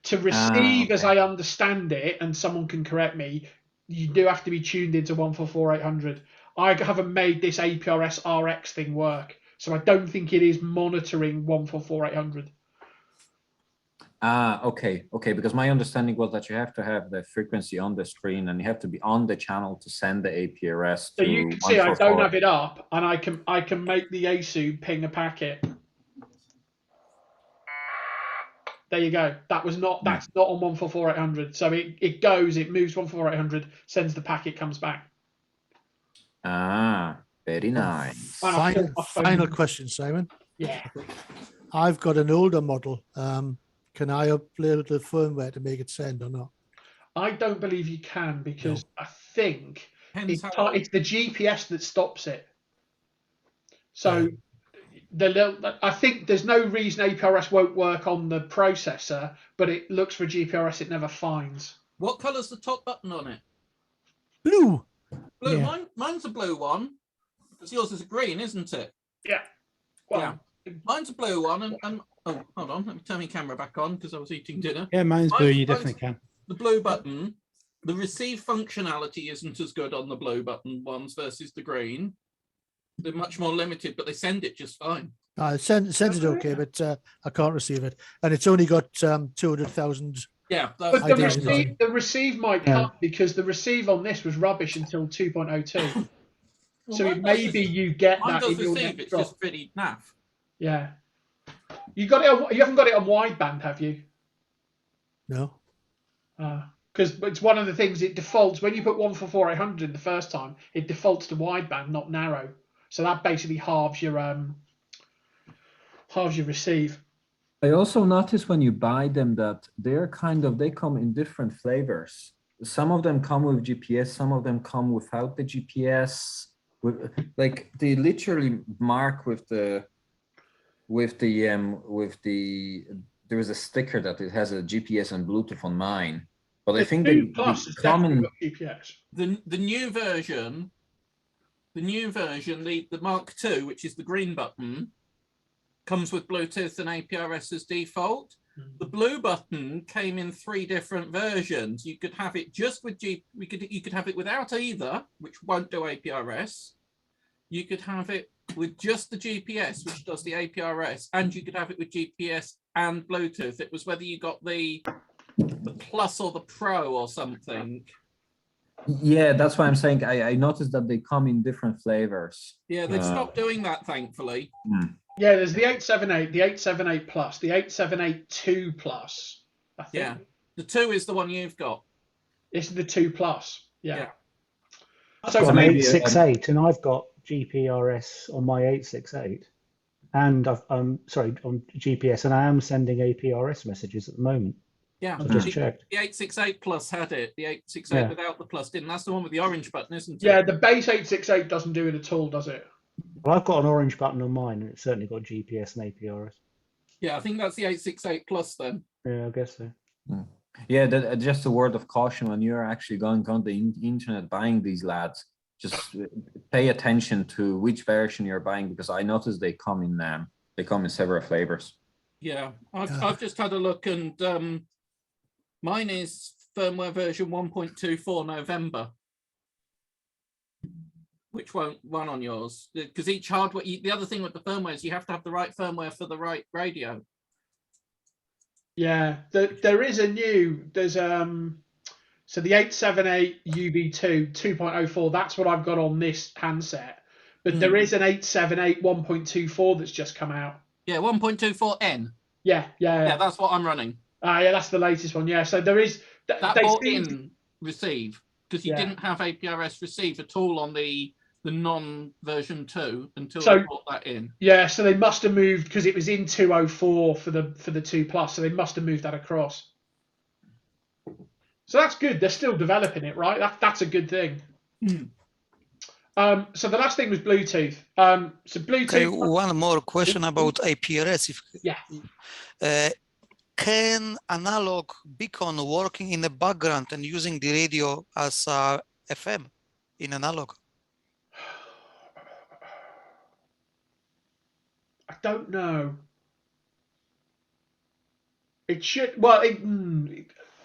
To receive, as I understand it, and someone can correct me, you do have to be tuned into 144.800. I haven't made this APRS Rx thing work, so I don't think it is monitoring 144.800. Okay, because my understanding was that you have to have the frequency on the screen and you have to be on the channel to send the APRS. So you can see I don't have it up, and I can make the ASU ping a packet. There you go. That's not on 144.800. So it goes, it moves 144.800, sends the packet, comes back. Very nice. Final question, Simon. Yeah. I've got an older model. Can I upload the firmware to make it send or not? I don't believe you can, because I think it's the GPS that stops it. So I think there's no reason APRS won't work on the processor, but it looks for GPRS it never finds. What colour's the top button on it? Blue. Blue. Yeah. Mine's a blue one. Because yours is a green, isn't it? Yeah. Well, Mine's a blue one, and oh, hold on, let me turn my camera back on because I was eating dinner. Yeah, mine's blue. You definitely can. The blue button. The receive functionality isn't as good on the blue button ones versus the green. They're much more limited, but they send it just fine. It sends it okay, but I can't receive it, and it's only got 200,000. Yeah, But I did. the receive might come because the receive on this was rubbish until 2.02. So maybe you get mine that does in your receive. next It's drop. just pretty naff. Yeah. You haven't got it on wideband, have you? No. Because it's one of the things, it defaults when you put 144-800 in the first time, it defaults to wideband, not narrow. So that basically halves your receive. I also noticed when you buy them that they come in different flavors. Some of them come with GPS, some of them come without the GPS. Like they literally mark with the there is a sticker that it has a GPS and Bluetooth on mine. But I think the Plus has definitely got GPS. The new version, the Mark II, which is the green button, comes with Bluetooth and APRS as default. The blue button came in 3 different versions. You could have it just with you could have it without either, which won't do APRS. You could have it with just the GPS, which does the APRS, and you could have it with GPS and Bluetooth. It was whether you got the Plus or the Pro or something. Yeah, that's why I'm saying I noticed that they come in different flavors. Yeah, they've stopped doing that, thankfully. Yeah, there's the 878, the 878 Plus, the 878 Plus. I think. Yeah, the 2 is the one you've got. This is the 2 Plus. Yeah. I've So got an maybe 868 and I've got GPRS on my 868 and on GPS, and I am sending APRS messages at the moment. Yeah, I've just checked. The 868 Plus had it. The 868 without the Plus didn't. That's the one with the orange button, isn't it? Yeah, the base 868 doesn't do it at all, does it? Well, I've got an orange button on mine, and it's certainly got GPS and APRS. Yeah, I think that's the 868 Plus then. Yeah, I guess so. Yeah, just a word of caution when you're actually going on the internet buying these lads. Just pay attention to which version you're buying, because I noticed they come in several flavors. Yeah, I've just had a look, and mine is firmware version 1.24 November, which won't run on yours because each hardware. The other thing with the firmware is you have to have the right firmware for the right radio. Yeah, there's so the 878 UV2 2.04, that's what I've got on this handset. But there is an 878 1.24 that's just come out. Yeah, 1.24N. Yeah, that's what I'm running. Yeah, that's the latest one. Yeah, so there is that bought in receive, because you didn't have APRS receive at all on the non-version 2 until they brought that in. Yeah, so they must have moved, because it was in 204 for the 2 Plus, so they must have moved that across. So that's good. They're still developing it, right? That's a good thing. So the last thing was Bluetooth. So Bluetooth. Okay, one more question about APRS. Can analog beacon working in the background and using the radio as FM in analog? I don't know. It should. Well,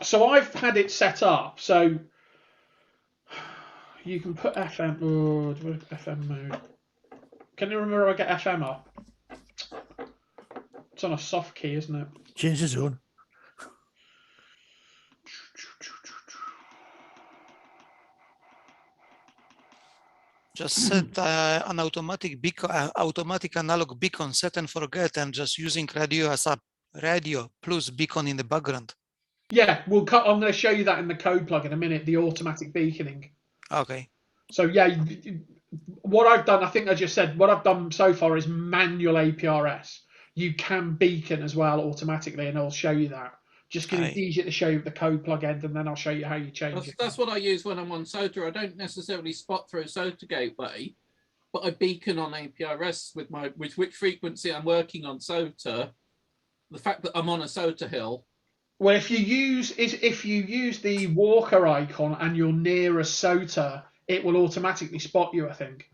so I've had it set up so you can put FM. Oh, do I have FM mode? Can you remember I get FM up? It's on a soft key, isn't it? Change the zone. Just set an automatic beacon, automatic analog beacon, set and forget, and just using radio as a radio plus beacon in the background. Yeah, I'm going to show you that in the code plug in a minute, the automatic beaconing. Okay. So yeah, what I've done, I think I just said, what I've done so far is manual APRS. You can beacon as well automatically, and I'll show you that. Just because it's easier to show you the code plug end, and then I'll show you how you change it. That's what I use when I'm on SOTA. I don't necessarily spot through SOTA gateway, but I beacon on APRS with which frequency I'm working on SOTA. The fact that I'm on a SOTA hill. Well, if you use the walker icon and you're near a SOTA, it will automatically spot you, I think.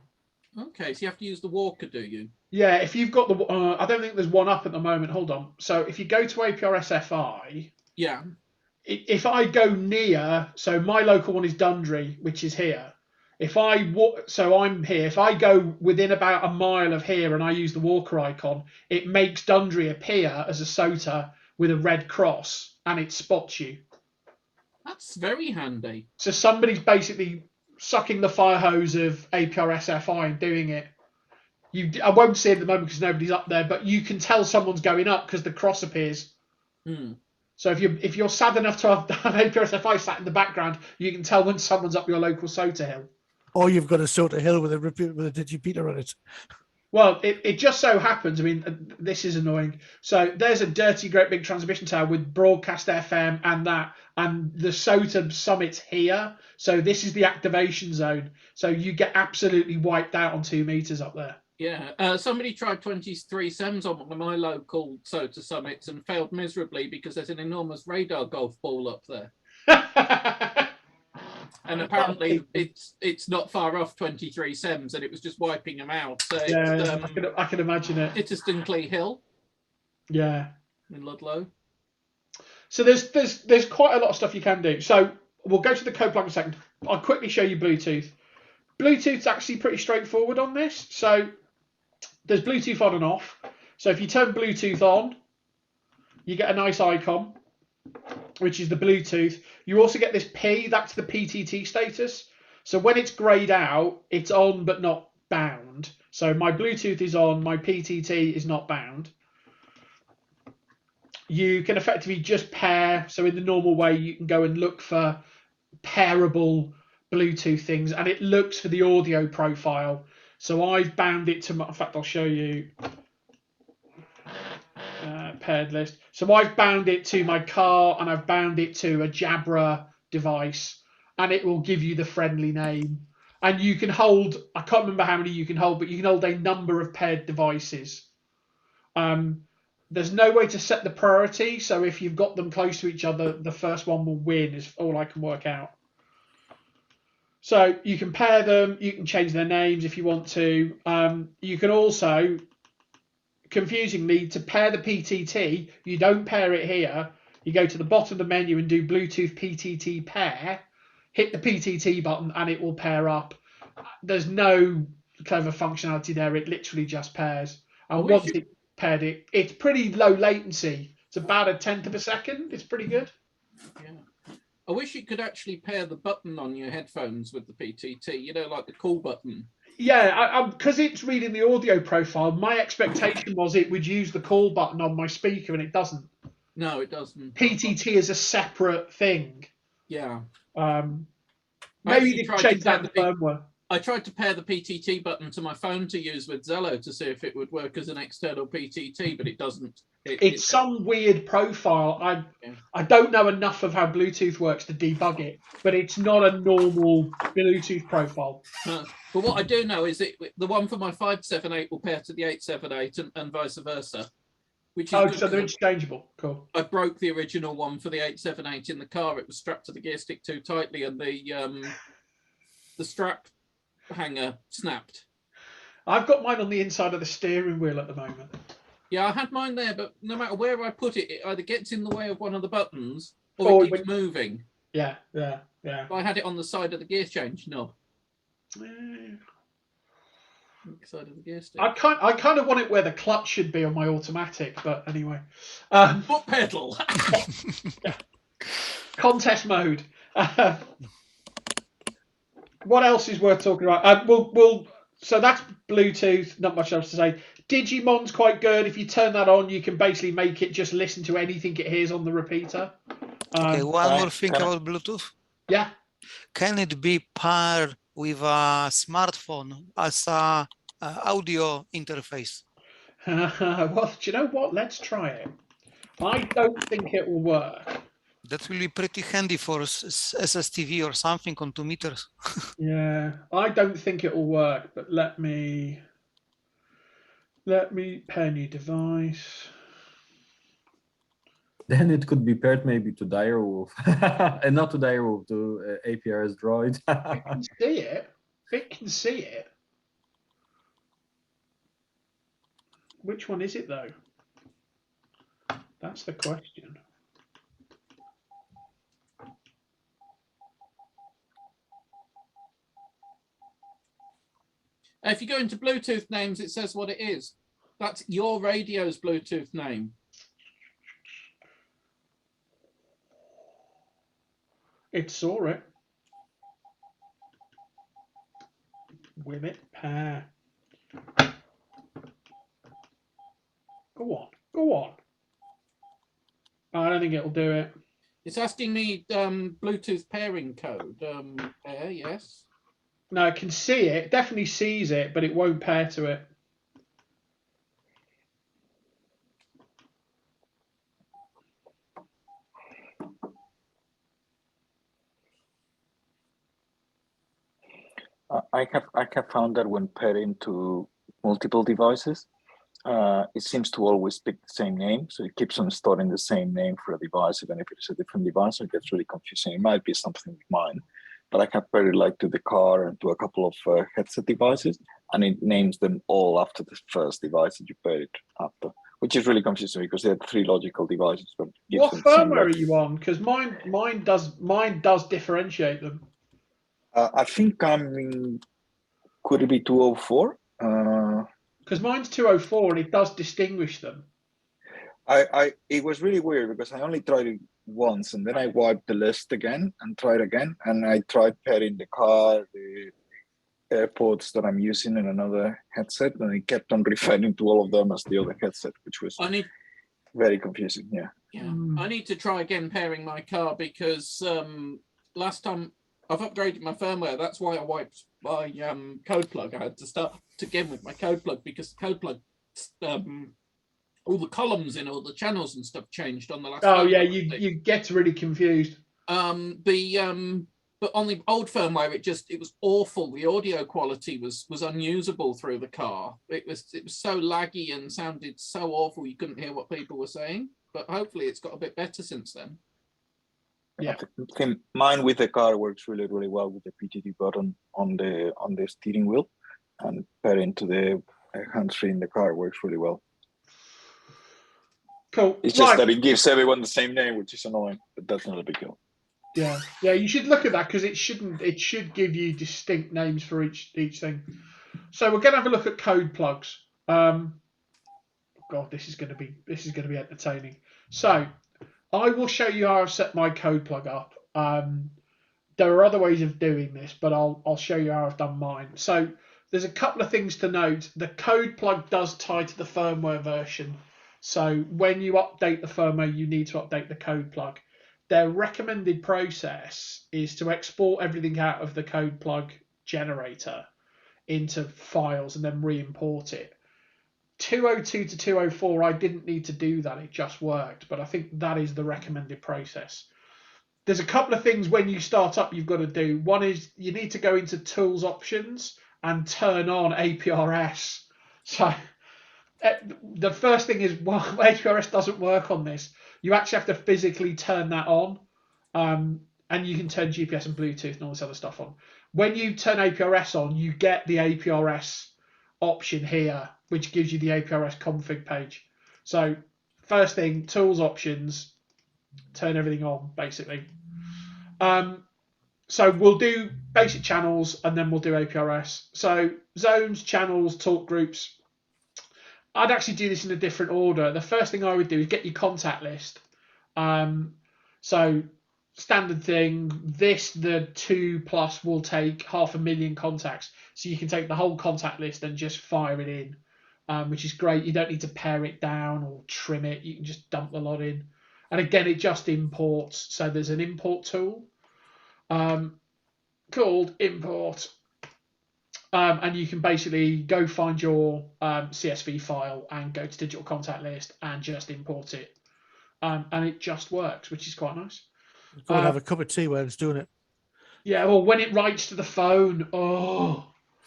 Okay, so you have to use the walker, do you? Yeah, if you've got the, I don't think there's one up at the moment. Hold on. So if you go to APRS FI, Yeah. if I go near, so my local one is Dundry, which is here. So I'm here. If I go within about a mile of here and I use the walker icon, it makes Dundry appear as a SOTA with a red cross, and it spots you. That's very handy. So somebody's basically sucking the fire hose of APRS FI and doing it. I won't see it at the moment because nobody's up there, but you can tell someone's going up because the cross appears. Hmm. So if you're sad enough to have APRS FI sat in the background, you can tell when someone's up your local SOTA hill. Or you've got a SOTA hill with a digipeater on it. Well, it just so happens, I mean, this is annoying. So there's a dirty, great big transmission tower with broadcast FM and that, and the SOTA summit's here. So this is the activation zone. So you get absolutely wiped out on 2 meters up there. Yeah, somebody tried 23 SEMs on one of my local SOTA summits and failed miserably because there's an enormous radar golf ball up there. And apparently it's not far off 23 SEMs, and it was just wiping them out. So Yeah, I can imagine it. Titterston Clee Hill Yeah. in Ludlow. So there's quite a lot of stuff you can do. So we'll go to the code plug in a second. I'll quickly show you Bluetooth. Bluetooth's actually pretty straightforward on this. So there's Bluetooth on and off. So if you turn Bluetooth on, you get a nice icon, which is the Bluetooth. You also get this P, that's the PTT status. So when it's grayed out, it's on but not bound. So my Bluetooth is on, my PTT is not bound. You can effectively just pair. So in the normal way, you can go and look for pairable Bluetooth things, and it looks for the audio profile. So I've bound it to in fact, I'll show you paired list. So I've bound it to my car, and I've bound it to a Jabra device, and it will give you the friendly name. And you can hold, I can't remember how many you can hold, but you can hold a number of paired devices. There's no way to set the priority, so if you've got them close to each other, the first one will win, is all I can work out. So you can pair them, you can change their names if you want to. You can also, confusingly, to pair the PTT, you don't pair it here. You go to the bottom of the menu and do Bluetooth PTT pair, hit the PTT button, and it will pair up. There's no clever functionality there. It literally just pairs. And once it paired it, it's pretty low latency. It's about a tenth of a second. It's pretty good. Yeah. I wish you could actually pair the button on your headphones with the PTT, you know, like the call button. Yeah, because it's reading the audio profile, my expectation was it would use the call button on my speaker, and it doesn't. No, it doesn't. PTT is a separate thing. Yeah. Maybe you can change that in the firmware. I tried to pair the PTT button to my phone to use with Zello to see if it would work as an external PTT, but it doesn't. It's some weird profile. I don't know enough of how Bluetooth works to debug it, but it's not a normal Bluetooth profile. But what I do know is that the one for my 578 will pair to the 878 and vice versa. Which is so they're interchangeable. Cool. I broke the original one for the 878 in the car. It was strapped to the gear stick too tightly, and the strap hanger snapped. I've got mine on the inside of the steering wheel at the moment. Yeah, I had mine there, but no matter where I put it, it either gets in the way of one of the buttons or it keeps moving. Yeah. I had it on the side of the gear change knob. Side of the gear stick. I kind of want it where the clutch should be on my automatic, but anyway. Foot pedal. Yeah. Contest mode. What else is worth talking about? So that's Bluetooth. Not much else to say. Digimon's quite good. If you turn that on, you can basically make it just listen to anything it hears on the repeater. Okay, one more thing about Bluetooth. Yeah. Can it be paired with a smartphone as a audio interface? Well, do you know what? Let's try it. I don't think it will work. That will be pretty handy for SSTV or something on 2 meters. Yeah, I don't think it will work, but let me pair new device. Then it could be paired maybe to Direwolf, and not to Direwolf, to APRS Droid. It can see it. It can see it. Which one is it though? That's the question. If you go into Bluetooth names, it says what it is. That's your radio's Bluetooth name. It saw it. Willet pair. Go on. Go on. I don't think it'll do it. It's asking me Bluetooth pairing code. Pair, yes. No, it can see it. It definitely sees it, but it won't pair to it. I have found that when pairing to multiple devices, it seems to always pick the same name. So it keeps on storing the same name for a device, even if it's a different device. So it gets really confusing. It might be something with mine, but I have paired it like to the car and to a couple of headset devices, and it names them all after the first device that you pair it after, which is really confusing because they have 3 logical devices. But What firmware are you on? Because mine does differentiate them. I think I'm in, could it be 204? Because mine's 204 and it does distinguish them. It was really weird because I only tried it once and then I wiped the list again and tried again, and I tried pairing the car, the AirPods that I'm using in another headset, and it kept on referring to all of them as the other headset, which was very confusing. Yeah. I need to try again pairing my car because last time I've upgraded my firmware. That's why I wiped my code plug. I had to start again with my code plug because the code plug, all the columns in all the channels and stuff changed on the last. Oh yeah, you get really confused. But on the old firmware, it was awful. The audio quality was unusable through the car. It was so laggy and sounded so awful you couldn't hear what people were saying. But hopefully it's got a bit better since then. Yeah, I think mine with the car works really, really well with the PTT button on the steering wheel, and pairing to the hands-free in the car works really well. Cool. It's just that it gives everyone the same name, which is annoying, but that's not a big deal. Yeah, you should look at that because it should give you distinct names for each thing. So we're going to have a look at code plugs. God, this is going to be entertaining. So I will show you how I've set my code plug up. There are other ways of doing this, but I'll show you how I've done mine. So there's a couple of things to note. The code plug does tie to the firmware version. So when you update the firmware, you need to update the code plug. Their recommended process is to export everything out of the code plug generator into files and then re-import it. 202 to 204, I didn't need to do that. It just worked. But I think that is the recommended process. There's a couple of things when you start up you've got to do. One is you need to go into Tools Options and turn on APRS. So the first thing is, well, APRS doesn't work on this. You actually have to physically turn that on. And you can turn GPS and Bluetooth and all this other stuff on. When you turn APRS on, you get the APRS option here, which gives you the APRS config page. So first thing, Tools Options, turn everything on, basically. So we'll do basic channels and then we'll do APRS. So zones, channels, talk groups. I'd actually do this in a different order. The first thing I would do is get your contact list. So standard thing, the 2+ will take 500,000 contacts. So you can take the whole contact list and just fire it in, which is great. You don't need to pare it down or trim it. You can just dump the lot in. And again, it just imports. So there's an import tool called import. And you can basically go find your CSV file and go to digital contact list and just import it. And it just works, which is quite nice. Go and have a cup of tea while it's doing it. Yeah, well, when it writes to the phone,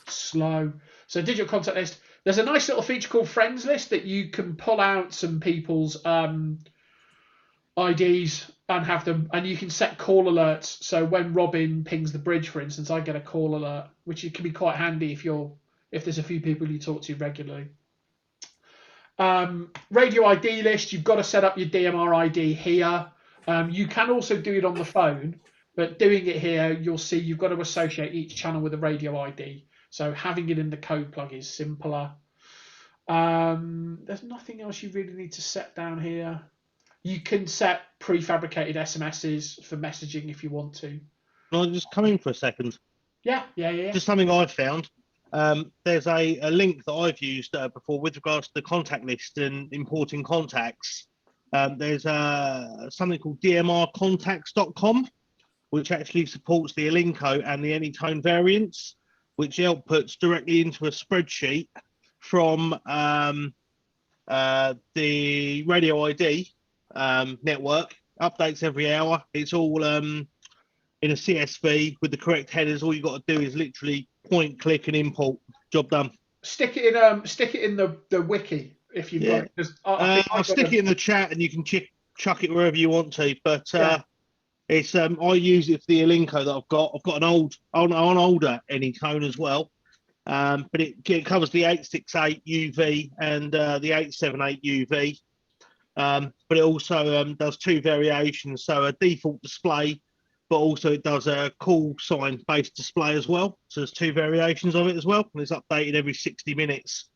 slow. So digital contact list. There's a nice little feature called friends list that you can pull out some people's IDs and have them, and you can set call alerts. So when Robin pings the bridge, for instance, I get a call alert, which it can be quite handy if there's a few people you talk to regularly. Radio ID list, you've got to set up your DMR ID here. You can also do it on the phone, but doing it here, you'll see you've got to associate each channel with a radio ID. So having it in the code plug is simpler. There's nothing else you really need to set down here. You can set prefabricated SMSs for messaging if you want to. I'll just come in for a second. Yeah. Just something I've found. There's a link that I've used before with regards to the contact list and importing contacts. There's something called dmrcontacts.com, which actually supports the Alinco and the Anytone variants, which outputs directly into a spreadsheet from the radio ID network. Updates every hour. It's all in a CSV with the correct headers. All you got to do is literally point, click, and import. Job done. Stick it in the wiki if you've got it. I'll stick it in the chat, and you can chuck it wherever you want to. But it's I use it for the Alinco that I've got. I've got an older Anytone as well, but it covers the 868 UV and the 878 UV. But it also does two variations, so a default display, but also it does a call sign based display as well. So there's two variations of it as well, and it's updated every 60 minutes.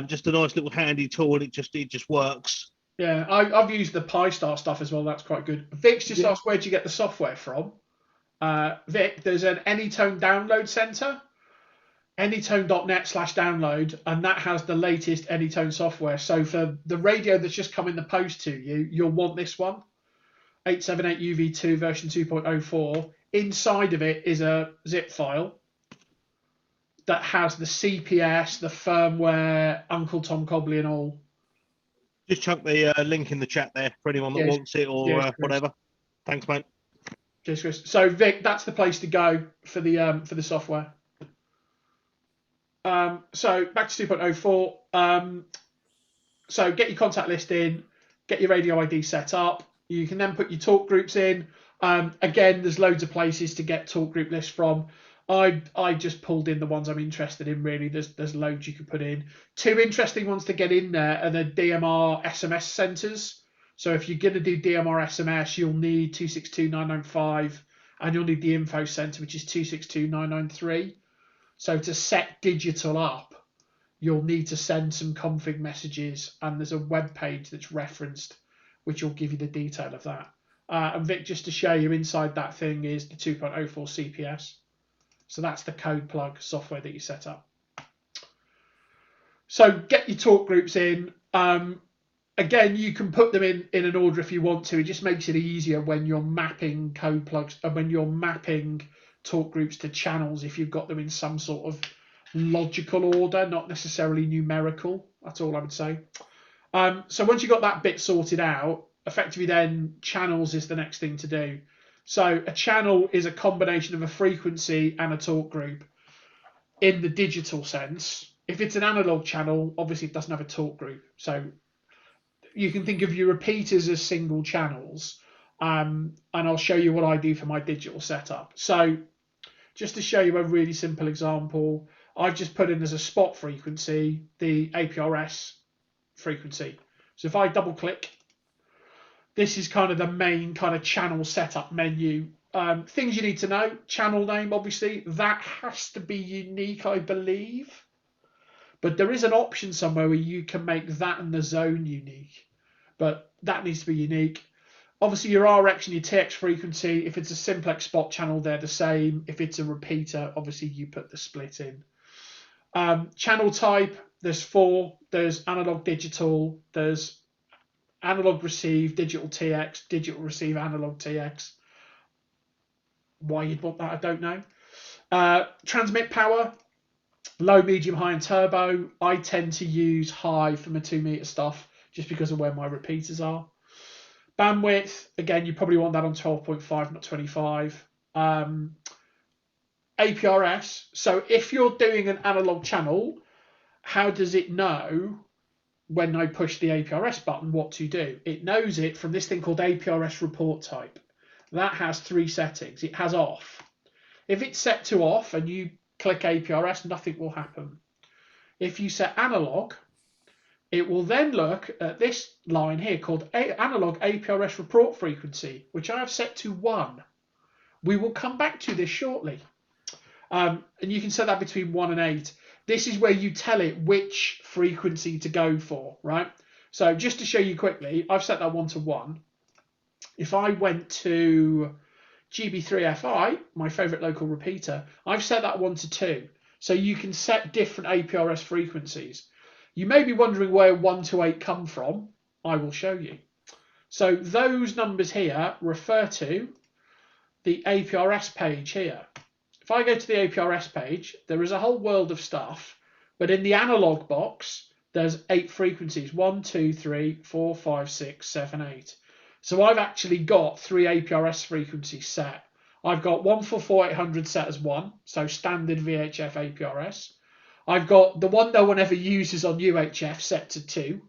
Just a nice little handy tool, and it just works. Yeah, I've used the PyStar stuff as well. That's quite good. Vic's just asked, where do you get the software from? Vic, there's an Anytone download center, anytone.net/download, and that has the latest Anytone software. So for the radio that's just come in the post to you, you'll want this one, 878 UV2 version 2.04. Inside of it is a zip file that has the CPS, the firmware, Uncle Tom Cobley and all. Just chuck the link in the chat there for anyone that wants it or whatever. Thanks, mate. Cheers, Chris. So Vic, that's the place to go for the software. So back to 2.04. So get your contact list in, get your radio ID set up. You can then put your talk groups in. Again, there's loads of places to get talk group lists from. I just pulled in the ones I'm interested in, really. There's loads you can put in. Two interesting ones to get in there are the Dmr Sms Centers. So if you're going to do Dmr SMS, you'll need 262.995, and you'll need the info center, which is 262.993. So to set digital up, you'll need to send some config messages, and there's a web page that's referenced, which will give you the detail of that. And Vic, just to show you, inside that thing is the 2.04 CPS. So that's the code plug software that you set up. So get your talk groups in. Again, you can put them in an order if you want to. It just makes it easier when you're mapping code plugs and when you're mapping talk groups to channels, if you've got them in some sort of logical order, not necessarily numerical. That's all I would say. So once you've got that bit sorted out, effectively then channels is the next thing to do. So a channel is a combination of a frequency and a talk group in the digital sense. If it's an analog channel, obviously it doesn't have a talk group. So you can think of your repeaters as single channels. And I'll show you what I do for my digital setup. So just to show you a really simple example, I've just put in as a spot frequency the Aprs frequency. So if I double click, this is kind of the main kind of channel setup menu. Things you need to know: channel name, obviously, that has to be unique, I believe. But there is an option somewhere where you can make that and the zone unique, but that needs to be unique. Obviously, your RX and your TX frequency, if it's a simplex spot channel, they're the same. If it's a repeater, obviously you put the split in. Channel type, there's 4. There's analog digital, there's analog receive, digital TX, digital receive, analog TX. Why you'd want that, I don't know. Transmit power, low, medium, high, and turbo. I tend to use high for my 2 meter stuff just because of where my repeaters are. Bandwidth, again, you probably want that on 12.5, not 25. APRS, so if you're doing an analog channel, how does it know when I push the APRS button what to do? It knows it from this thing called APRS report type. That has 3 settings. It has off. If it's set to off and you click APRS, nothing will happen. If you set analog, It will then look at this line here called analog APRS report frequency, which I have set to 1. We will come back to this shortly. And you can set that between 1 and 8. This is where you tell it which frequency to go for, right? So just to show you quickly, I've set that 1 to 1. If I went to GB3FI, my favorite local repeater, I've set that 1 to 2. So you can set different APRS frequencies. You may be wondering where 1 to 8 come from. I will show you. So those numbers here refer to the APRS page here. If I go to the APRS page, there is a whole world of stuff, but in the analog box, there's 8 frequencies, 1, 2, 3, 4, 5, 6, 7, 8. So I've actually got 3 APRS frequencies set. I've got 144-800 set as 1, so standard VHF APRS. I've got the one no one ever uses on UHF set to 2,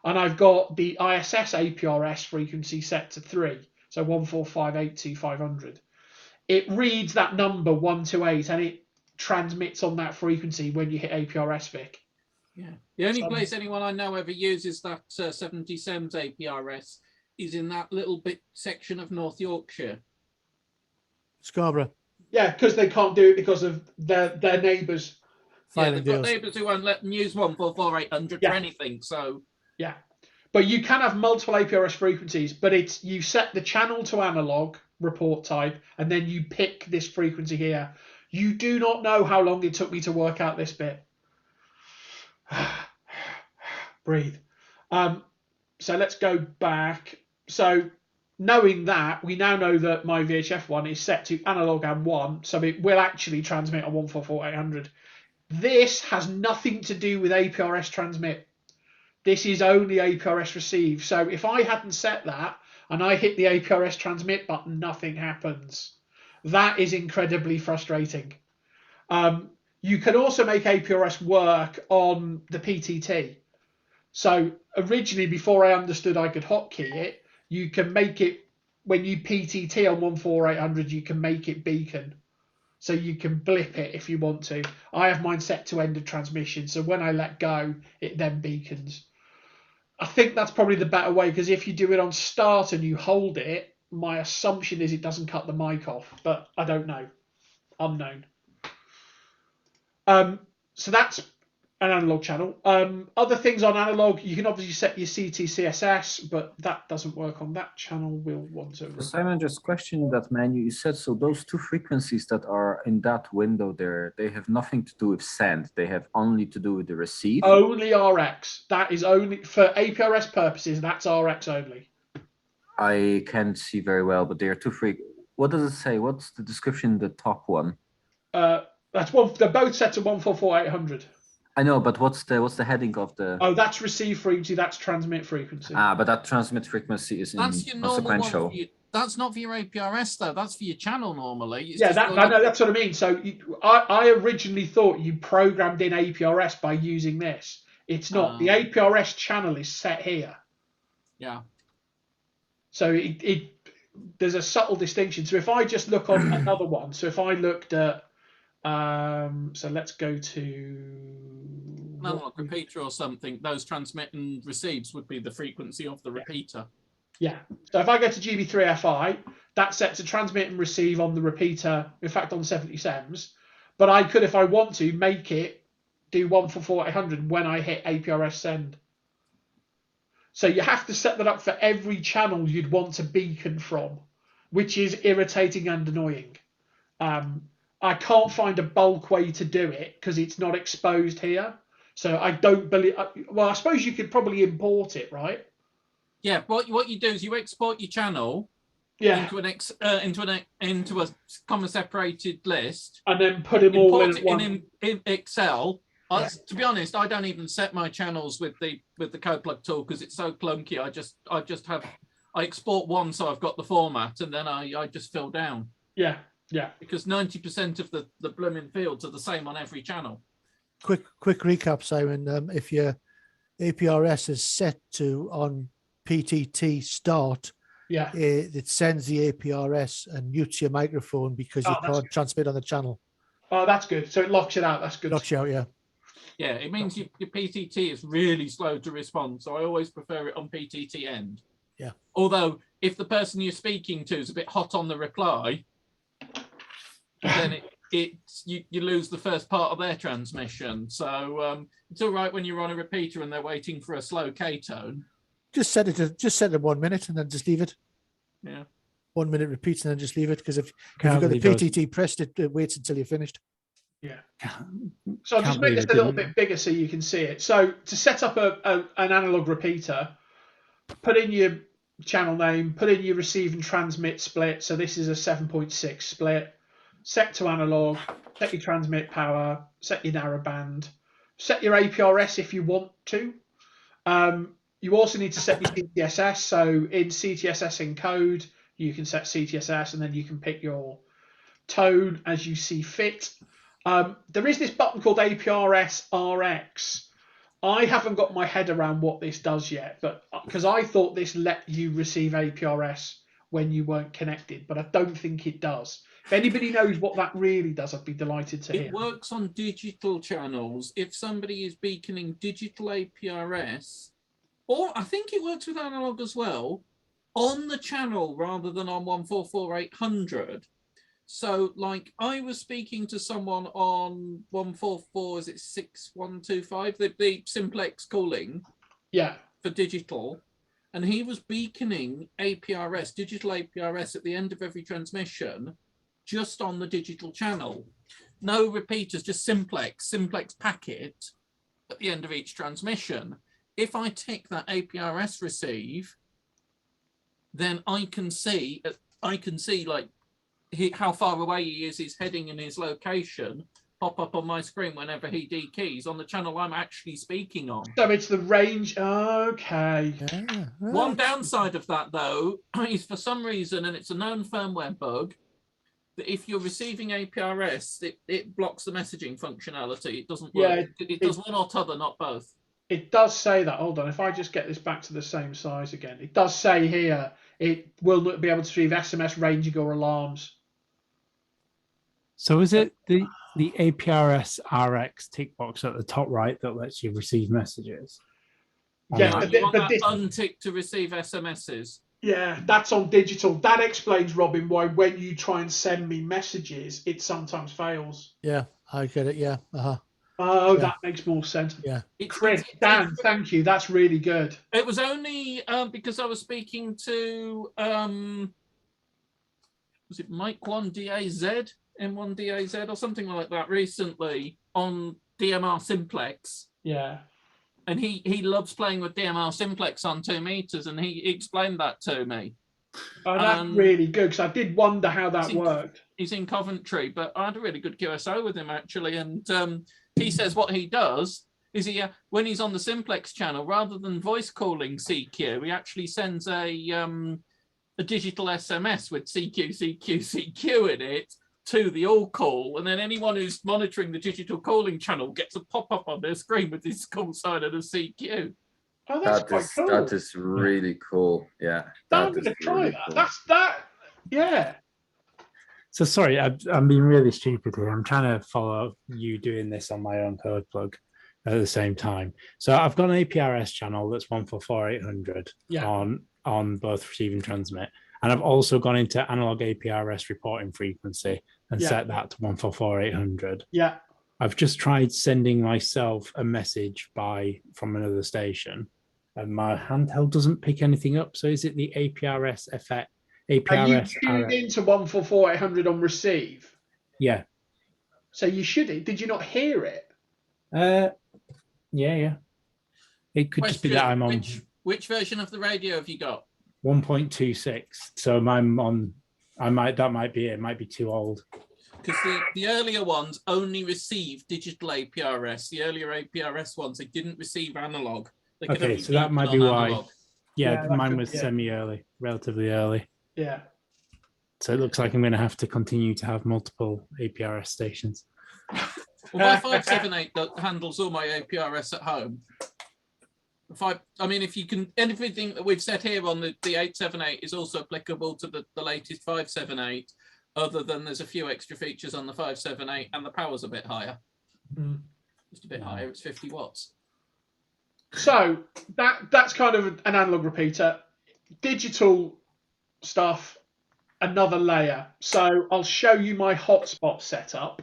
and I've got the ISS APRS frequency set to 3, so 145-82500. It reads that number 1 to 8, and it transmits on that frequency when you hit APRS Vic. Yeah, the only place anyone I know ever uses that 70 SEMS APRS is in that little bit section of North Yorkshire. Scarborough. Yeah, because they can't do it because of their neighbours. Yeah, they've got neighbours who won't let them use 144-800 for anything. So yeah, but you can have multiple APRS frequencies, but it's you set the channel to analog report type, and then you pick this frequency here. You do not know how long it took me to work out this bit. Breathe. So let's go back. So knowing that, we now know that my VHF one is set to analog and 1, so it will actually transmit on 144-800. This has nothing to do with APRS transmit. This is only APRS receive. So if I hadn't set that and I hit the APRS transmit button, nothing happens. That is incredibly frustrating. You can also make APRS work on the PTT. So originally, before I understood I could hotkey it, you can make it, when you PTT on 14800, you can make it beacon. So you can blip it if you want to. I have mine set to end of transmission, so when I let go, it then beacons. I think that's probably the better way, because if you do it on start and you hold it, my assumption is it doesn't cut the mic off, but I don't know. Unknown. So that's an analog channel. Other things on analog, you can obviously set your CT CSS, but that doesn't work on that channel. We'll want to. Simon, just question that menu. You said so those 2 frequencies that are in that window there, they have nothing to do with send. They have only to do with the receive. Only RX. That is only for APRS purposes. That's RX only. I can't see very well, but they are 2 What does it say? What's the description? The top one. That's one. They're both set to 144-800. I know, but what's the heading of the? Oh, that's receive frequency. That's transmit frequency. But that transmit frequency is that's your normal sequential. one. That's not for your APRS though. That's for your channel normally. It's yeah, that's what I mean. So I originally thought you programmed in APRS by using this. It's not. The APRS channel is set here. Yeah. So there's a subtle distinction. So if I just look on another one. So if I looked at so let's go to analog repeater or something. Those transmit and receives would be the frequency of the repeater. Yeah. So if I go to GB3FI, that's set to transmit and receive on the repeater, in fact on 70 SEMS. But I could, if I want to, make it do 144-800 when I hit APRS send. So you have to set that up for every channel you'd want to beacon from, which is irritating and annoying. I can't find a bulk way to do it because it's not exposed here. So I don't believe. Well, I suppose you could probably import it, right? Yeah. What you do is you export your channel. Yeah. Into a comma separated list, and then put them all in one. In Excel. Yeah. To be honest, I don't even set my channels with the code plug tool because it's so clunky. I export one, so I've got the format, and then I just fill down. Yeah. Yeah. Because 90% of the blooming fields are the same on every channel. Quick recap, Simon. If your APRS is set to on PTT start, yeah, it sends the APRS and mutes your microphone because you can't transmit on the channel. Oh, that's good. So it locks it out. That's good. Locks you out, yeah. Yeah, it means your PTT is really slow to respond. So I always prefer it on PTT end. Yeah. Although if the person you're speaking to is a bit hot on the reply, then you lose the first part of their transmission. So it's all right when you're on a repeater and they're waiting for a slow K-tone. Just set it 1 minute and then just leave it. Yeah. 1 minute repeats and then just leave it, because if you've Can't got the believe those- PTT pressed, it waits until you're finished. Yeah. So I'll just Can't make believe this it a little didn't. bit bigger so you can see it. So to set up an analog repeater, put in your channel name, put in your receive and transmit split. So this is a 7.6 split. Set to analog, set your transmit power, set your narrowband, set your APRS if you want to. You also need to set your CTSS. So in CTSS encode, you can set CTSS and then you can pick your tone as you see fit. There is this button called Aprs Rx. I haven't got my head around what this does yet, but because I thought this let you receive APRS when you weren't connected, but I don't think it does. If anybody knows what that really does, I'd be delighted to hear. It works on digital channels. If somebody is beaconing digital APRS, or I think it works with analog as well, on the channel rather than on 1444800. So, like, I was speaking to someone on 144, is it 6125, the simplex calling for digital, and he was beaconing APRS, digital APRS at the end of every transmission, just on the digital channel. No repeaters, just simplex packet at the end of each transmission. If I tick that APRS receive, then I can see like how far away he is, his heading and his location pop up on my screen whenever he dekeys on the channel I'm actually speaking on. So it's the range. Okay. Yeah. One downside of that, though, is for some reason, and it's a known firmware bug, that if you're receiving APRS, it blocks the messaging functionality. It doesn't work. Yeah, it does one or t'other, not both. It does say that. Hold on. If I just get this back to the same size again, it does say here it will not be able to receive SMS ranging or alarms. So is it the APRS Rx tick box at the top right that lets you receive messages? Yeah, No, but you want that this, untick to receive SMSs. yeah, that's on digital. That explains, Robin, why when you try and send me messages, it sometimes fails. Yeah, I get it. Yeah. Oh, Yeah. that makes more sense. Yeah. Chris, Dan, thank you. That's really good. It was only because I was speaking to was it Mike 1DAZ, M1DAZ or something like that recently on DMR Simplex. Yeah. And he loves playing with DMR Simplex on 2 meters, and he explained that to me. Oh, that's really good, because I did wonder how that worked. He's in Coventry, but I had a really good QSO with him, actually. And he says what he does is when he's on the Simplex channel, rather than voice calling CQ, he actually sends a digital SMS with CQ in it to the all call, and then anyone who's monitoring the digital calling channel gets a pop-up on their screen with this call sign of the CQ. Oh, that's quite cool. That is really cool. Yeah. I'm going to try that. Cool. Yeah. So sorry, I'm being really stupid here. I'm trying to follow you doing this on my own code plug at the same time. So I've got an APRS channel that's 144.800 on both receive and transmit. And I've also gone into analog APRS reporting frequency and set that to 144.800. Yeah. I've just tried sending myself a message from another station, and my handheld doesn't pick anything up. So is it the APRS effect? Are you tuned into 144.800 on receive? Yeah. So you should. Did you not hear it? Yeah. It could just be that I'm on. Which version of the radio have you got? 1.26. So I'm on. That might be it. It might be too old. Because the earlier ones only received digital APRS. The earlier APRS ones, they didn't receive analog. Okay, so that might be why. Analog. Yeah, mine was semi-early, relatively early. Yeah. So it looks like I'm going to have to continue to have multiple APRS stations. Well, my 578 that handles all my APRS at home. If you can, anything that we've said here on the 878 is also applicable to the latest 578, other than there's a few extra features on the 578 and the power's a bit higher. Just a bit higher, it's 50 watts. So that's kind of an analog repeater. Digital stuff, another layer. So I'll show you my hotspot setup.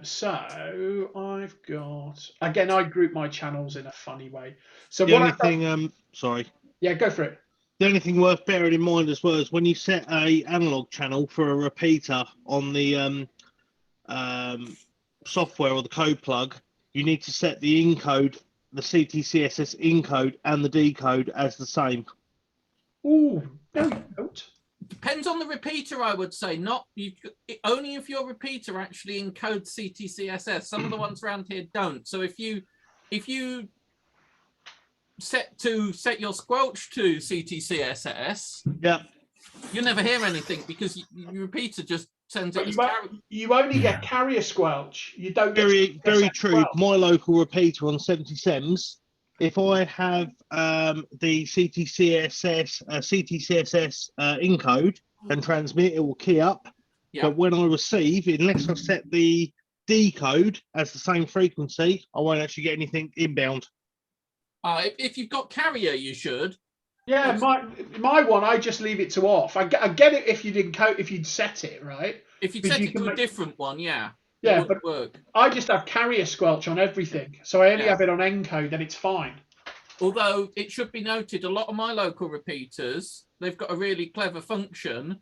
So I've got, again, I group my channels in a funny way. So The what only I've done, thing, sorry. yeah, go for it. The only thing worth bearing in mind as well is when you set a analog channel for a repeater on the software or the code plug, you need to set the encode, the CTCSS encode and the decode as the same. Ooh, no, you don't. Depends on the repeater, I would say. Only if your repeater actually encodes CTCSS. Some of the ones around here don't. So if you set your squelch to CTCSS, yeah, you never hear anything because your repeater just sends it. You only get carrier squelch. You don't get very true. My local repeater on 70 Sms, if I have the CTCSS encode and transmit, it will key up. Yeah. But when I receive, unless I set the decode as the same frequency, I won't actually get anything inbound. If you've got carrier, you should. Yeah, my one, I just leave it to off. I get it if you'd set it right. If you set it to a different one, yeah. Yeah, but work. I just have carrier squelch on everything, so I only have it on encode, and it's fine. Although it should be noted, a lot of my local repeaters, they've got a really clever function.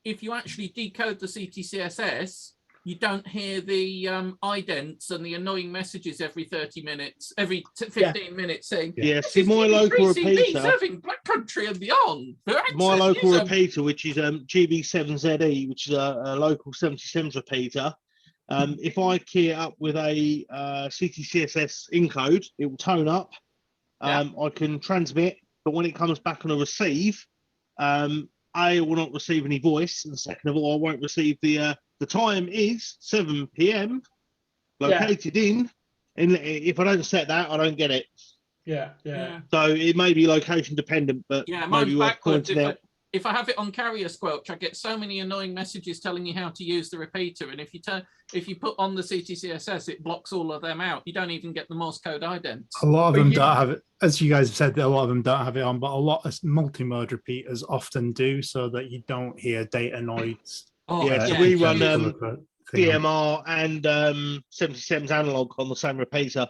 If you actually decode the CTCSS, you don't hear the idents and the annoying messages every 30 minutes, every 15 minutes saying, yeah, see, my local repeater, serving Black Country and beyond. My local repeater, which is GB7ZE, which is a local 70 Sms repeater, if I key it up with a CTCSS encode, it will tone up. I can transmit, but when it comes back on a receive, I will not receive any voice, and second of all, I won't receive the time is 7 p.m. located in. If I don't set that, I don't get it. Yeah. So it may be location dependent, but maybe worth pointing out. If I have it on carrier squelch, I get so many annoying messages telling you how to use the repeater, and if you put on the CTCSS, it blocks all of them out. You don't even get the Morse code idents. A lot of them don't have it, as you guys have said. A lot of them don't have it on, but a lot of multi-mode repeaters often do, so that you don't hear data noise. So we run DMR and 70 Sms analog on the same repeater.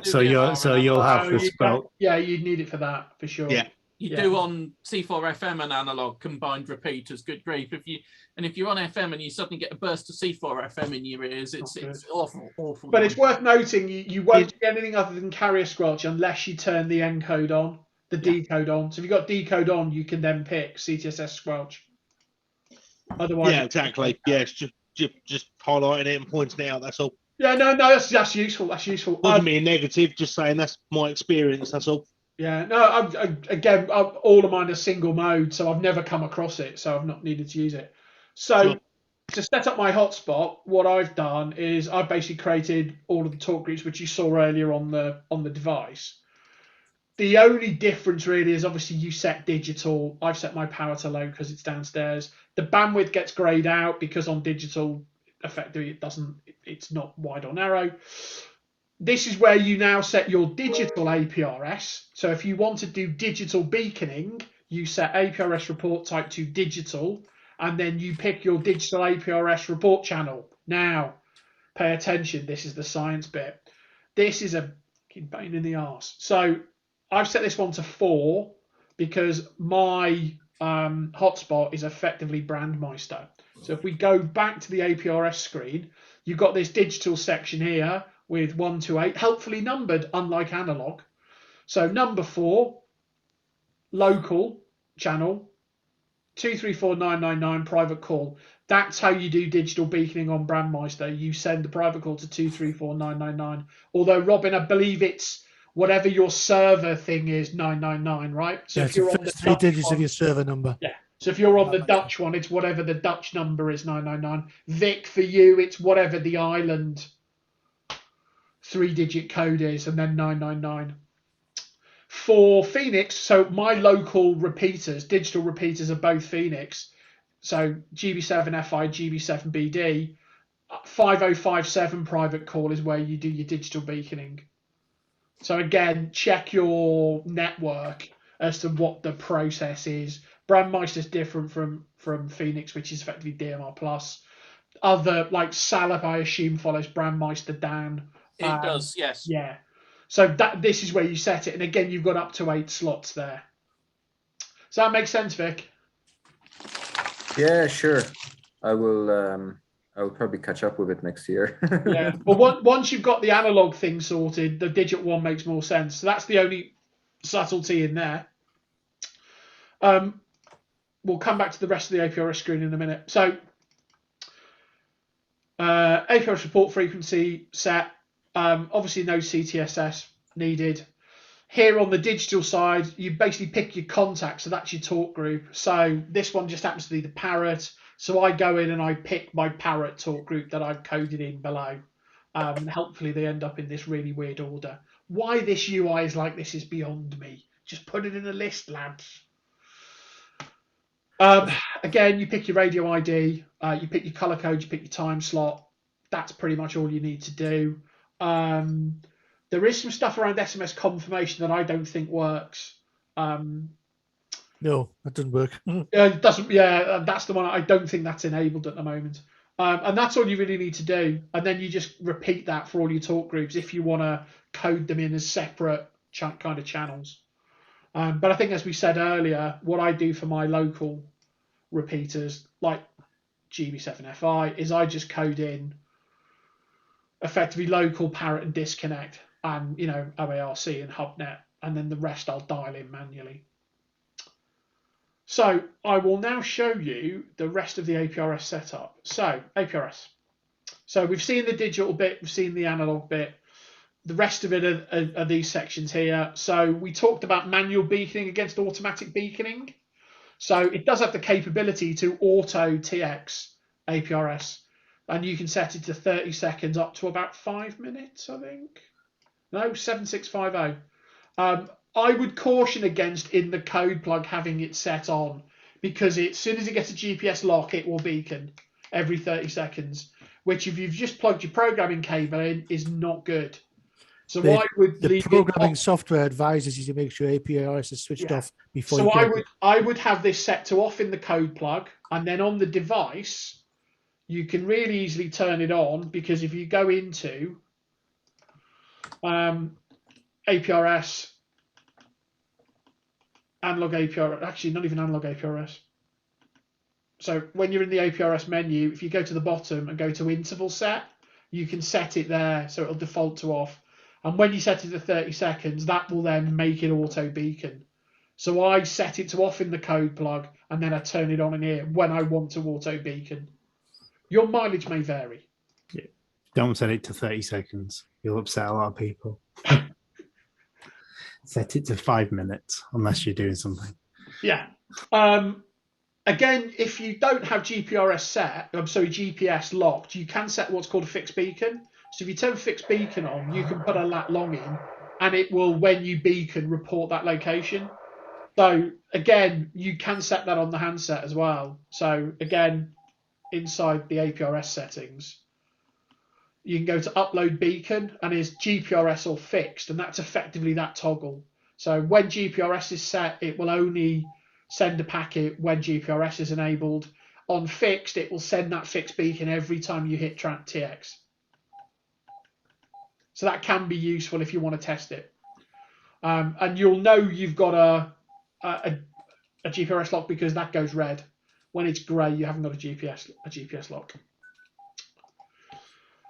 So you'll have the spell. Yeah, you'd need it for that for sure. Yeah. You do on C4 FM and analog combined repeaters. Good grief! If you're on FM and you suddenly get a burst of C4 FM in your ears, it's awful. But it's worth noting you won't get anything other than carrier squelch unless you turn the encode on, the decode on. So if you've got decode on, you can then pick CTSS squelch. Otherwise, exactly. It's just highlighting it and pointing it out. That's all. Yeah, no, that's useful. That's useful. Wasn't being negative, just saying that's my experience. That's all. Yeah, no. Again, all of mine are single mode, so I've never come across it, so I've not needed to use it. So to set up my hotspot, what I've done is I've basically created all of the talk groups which you saw earlier on the device. The only difference really is obviously you set digital. I've set my power to low because it's downstairs. The bandwidth gets grayed out because on digital, effectively it's not wide or narrow. This is where you now set your digital APRS. So if you want to do digital beaconing, you set APRS report type to digital, and then you pick your digital APRS report channel. Now, pay attention. This is the science bit. This is a pain in the arse. So I've set this one to 4 because my hotspot is effectively Brandmeister. So if we go back to the APRS screen, you've got this digital section here with 1 to 8, helpfully numbered, unlike analog. So number 4, local channel, 234999 private call. That's how you do digital beaconing on Brandmeister. You send the private call to 234999. Although, Robin, I believe it's whatever your server thing is, 999, right? So if you're on the 3 digits of your server number. Yeah. So if you're on the Dutch one, it's whatever the Dutch number is, 999. Vic, for you, it's whatever the island 3-digit code is, and then 999. For Phoenix, so my local repeaters, digital repeaters are both Phoenix. So GB7FI, GB7BD. 5057 private call is where you do your digital beaconing. So again, check your network as to what the process is. Brandmeister is different from Phoenix, which is effectively DMR plus. Other like Salop, I assume, follows Brandmeister down. It does, yes. Yeah. So this is where you set it, and again, you've got up to 8 slots there. Does that make sense, Vic? Yeah, sure. I will probably catch up with it next year. Yeah. But once you've got the analog thing sorted, the digital one makes more sense. So that's the only subtlety in there. We'll come back to the rest of the APRS screen in a minute. So APRS report frequency set. Obviously no CTSS needed. Here on the digital side, you basically pick your contact, so that's your talk group. So this one just happens to be the parrot. So I go in and I pick my parrot talk group that I've coded in below. And hopefully they end up in this really weird order. Why this UI is like this is beyond me. Just put it in a list, lads. Again, you pick your radio ID, you pick your color code, you pick your time slot. That's pretty much all you need to do. There is some stuff around SMS confirmation that I don't think works. No, that doesn't work. It doesn't. Yeah, that's the one. I don't think that's enabled at the moment. And that's all you really need to do. And then you just repeat that for all your talk groups if you want to code them in as separate kind of channels. But I think, as we said earlier, what I do for my local repeaters, like GB7FI, is I just code in effectively local, parrot, and disconnect, and OARC and HubNet, and then the rest I'll dial in manually. So I will now show you the rest of the APRS setup. So APRS. So we've seen the digital bit, we've seen the analog bit. The rest of it are these sections here. So we talked about manual beaconing against automatic beaconing. So it does have the capability to auto TX APRS, and you can set it to 30 seconds up to about 5 minutes, I think. No, 7650. I would caution against in the code plug having it set on, because as soon as it gets a GPS lock, it will beacon every 30 seconds, which if you've just plugged your programming cable in is not good. So I would leave programming software advises you to make sure APRS is switched off before. So I would have this set to off in the code plug, and then on the device, you can really easily turn it on, because if you go into APRS, analog APRS, actually not even analog APRS. So when you're in the APRS menu, if you go to the bottom and go to interval set, you can set it there so it'll default to off. And when you set it to 30 seconds, that will then make it auto beacon. So I set it to off in the code plug, and then I turn it on in here when I want to auto beacon. Your mileage may vary. Yeah. Don't set it to 30 seconds. You'll upset a lot of people. Set it to 5 minutes, unless you're doing something. Yeah. Again, if you don't have GPS locked, you can set what's called a fixed beacon. So if you turn fixed beacon on, you can put a lat long in, and it will, when you beacon, report that location. So again, you can set that on the handset as well. So again, inside the APRS settings, you can go to upload beacon, and is GPRS or fixed, and that's effectively that toggle. So when GPRS is set, it will only send a packet when GPRS is enabled. On fixed, it will send that fixed beacon every time you hit TX. So that can be useful if you want to test it. And you'll know you've got a GPRS lock because that goes red. When it's grey, you haven't got a GPS lock.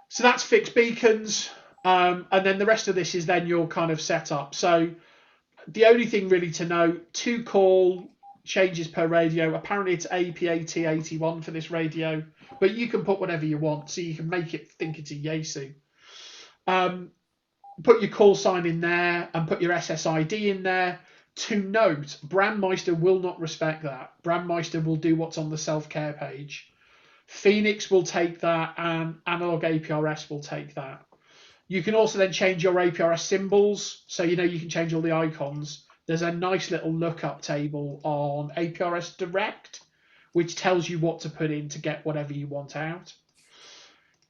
So that's fixed beacons. And then the rest of this is then your kind of setup. So the only thing really to know, 2 call changes per radio. Apparently it's APAT81 for this radio, but you can put whatever you want. So you can make it think it's a Yaesu. Put your call sign in there and put your SSID in there. To note, Brandmeister will not respect that. Brandmeister will do what's on the self-care page. Phoenix will take that, and Analog APRS will take that. You can also then change your APRS symbols. So, you can change all the icons. There's a nice little lookup table on APRS Direct, which tells you what to put in to get whatever you want out.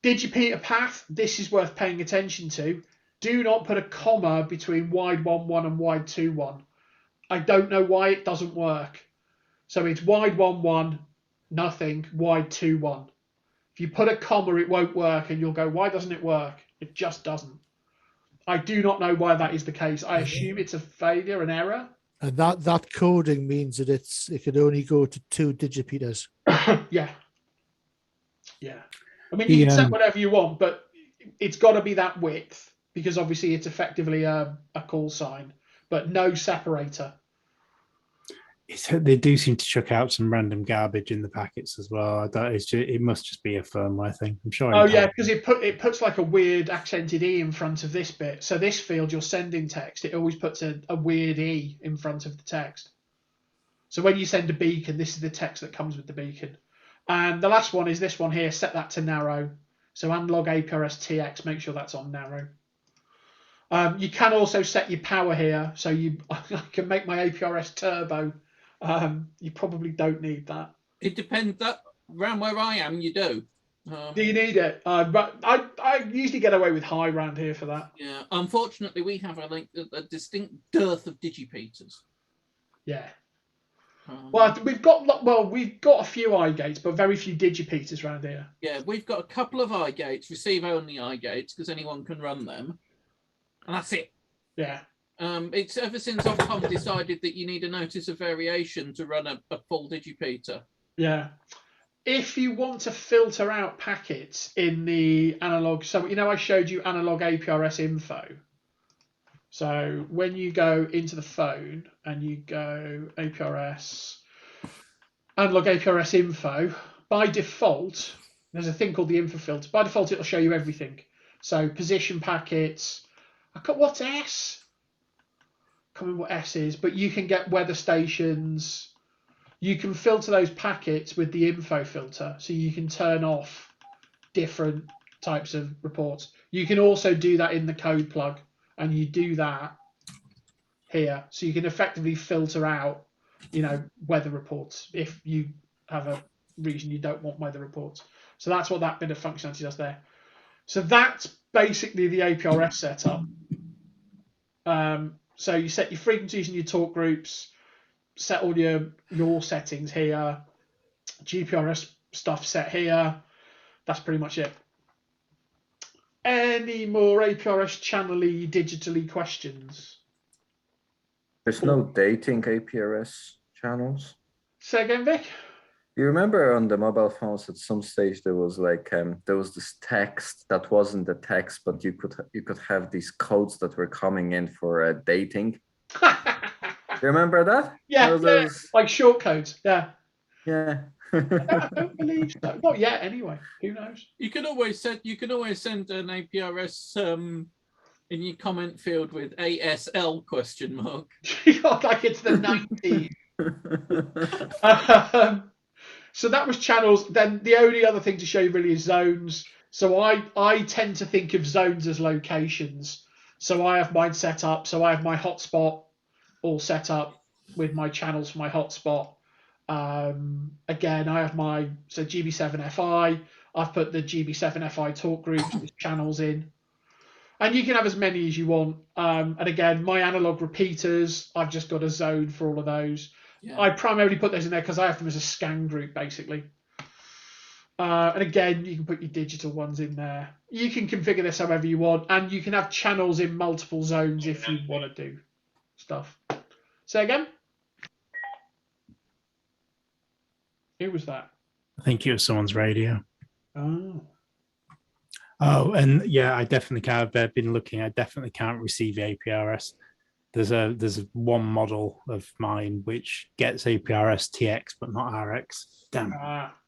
Digipeater path, this is worth paying attention to. Do not put a comma between wide 1.1 and wide 2.1. I don't know why it doesn't work. So it's wide 1.1, nothing, wide 2.1. If you put a comma, it won't work, and you'll go, why doesn't it work? It just doesn't. I do not know why that is the case. I assume it's a failure, an error. And that coding means that it could only go to 2 digipeaters. Yeah. Yeah. I mean, you can set whatever you want, but it's got to be that width, because obviously it's effectively a call sign, but no separator. They do seem to chuck out some random garbage in the packets as well. It must just be a firmware thing. I'm sure. Oh yeah, because it puts like a weird accented E in front of this bit. So this field, you're sending text, it always puts a weird E in front of the text. So when you send a beacon, this is the text that comes with the beacon. And the last one is this one here. Set that to narrow. So analog APRS TX, make sure that's on narrow. You can also set your power here. So I can make my APRS turbo. You probably don't need that. It depends. Around where I am, you do. Do you need it? But I usually get away with high round here for that. Yeah. Unfortunately, we have a distinct dearth of digipeaters. Yeah. Well, we've got a few iGates, but very few digipeaters around here. Yeah, we've got a couple of iGates, receive-only iGates, because anyone can run them, and that's it. Yeah. It's ever since Ofcom decided that you need a notice of variation to run a full digipeater. Yeah. If you want to filter out packets in the analog, so I showed you analog APRS info. So when you go into the phone and you go APRS, analog APRS info, by default, there's a thing called the info filter. By default, it'll show you everything. So position packets. What's S? I can't remember what S is, but you can get weather stations. You can filter those packets with the info filter, so you can turn off different types of reports. You can also do that in the code plug, and you do that here, so you can effectively filter out, weather reports if you have a region you don't want weather reports. So that's what that bit of functionality does there. So that's basically the APRS setup. So you set your frequencies and your talk groups, set all your settings here, GPRS stuff set here. That's pretty much it. Any more APRS channel-y, digitally questions? There's no dating APRS channels. Say again, Vic? You remember on the mobile phones at some stage there was this text that wasn't the text, but you could have these codes that were coming in for dating. You remember that? Yeah, like short codes. Yeah. Yeah. I don't believe so. Not yet, anyway. Who knows? You can always send an APRS in your comment field with ASL ? Like it's the 90s. So that was channels. Then the only other thing to show you really is zones. So I tend to think of zones as locations. So I have mine set up. So I have my hotspot all set up with my channels for my hotspot. Again, I have my GB7FI. I've put the GB7FI talk groups with channels in. And you can have as many as you want. And again, my analog repeaters, I've just got a zone for all of those. Yeah. I primarily put those in there because I have them as a scan group, basically. And again, you can put your digital ones in there. You can configure this however you want, and you can have channels in multiple zones if you want to do stuff. Say again? Who was that? I think it was someone's radio. Oh. Oh, and yeah, I definitely can't. I've been looking. I definitely can't receive APRS. There's one model of mine which gets APRS TX but not RX. Damn.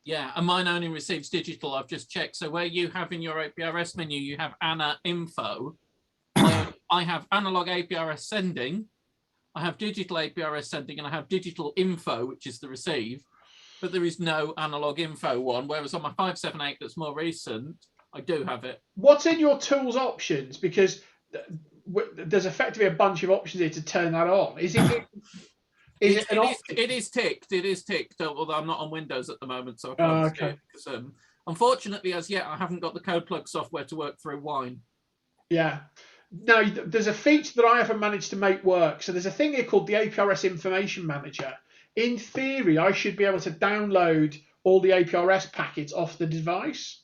Yeah, and mine only receives digital. I've just checked. So where you have in your APRS menu, you have ANA info. I have analog APRS sending. I have digital APRS sending, and I have digital info, which is the receive. But there is no analog info one. Whereas on my 578 that's more recent, I do have it. What's in your tools options? Because there's effectively a bunch of options here to turn that on. Is it? It is ticked. It is ticked. Although I'm not on Windows at the moment, so I can't see it because Unfortunately, as yet, I haven't got the code plug software to work through Wine. Yeah. No, there's a feature that I haven't managed to make work. So there's a thing here called the APRS Information Manager. In theory, I should be able to download all the APRS packets off the device.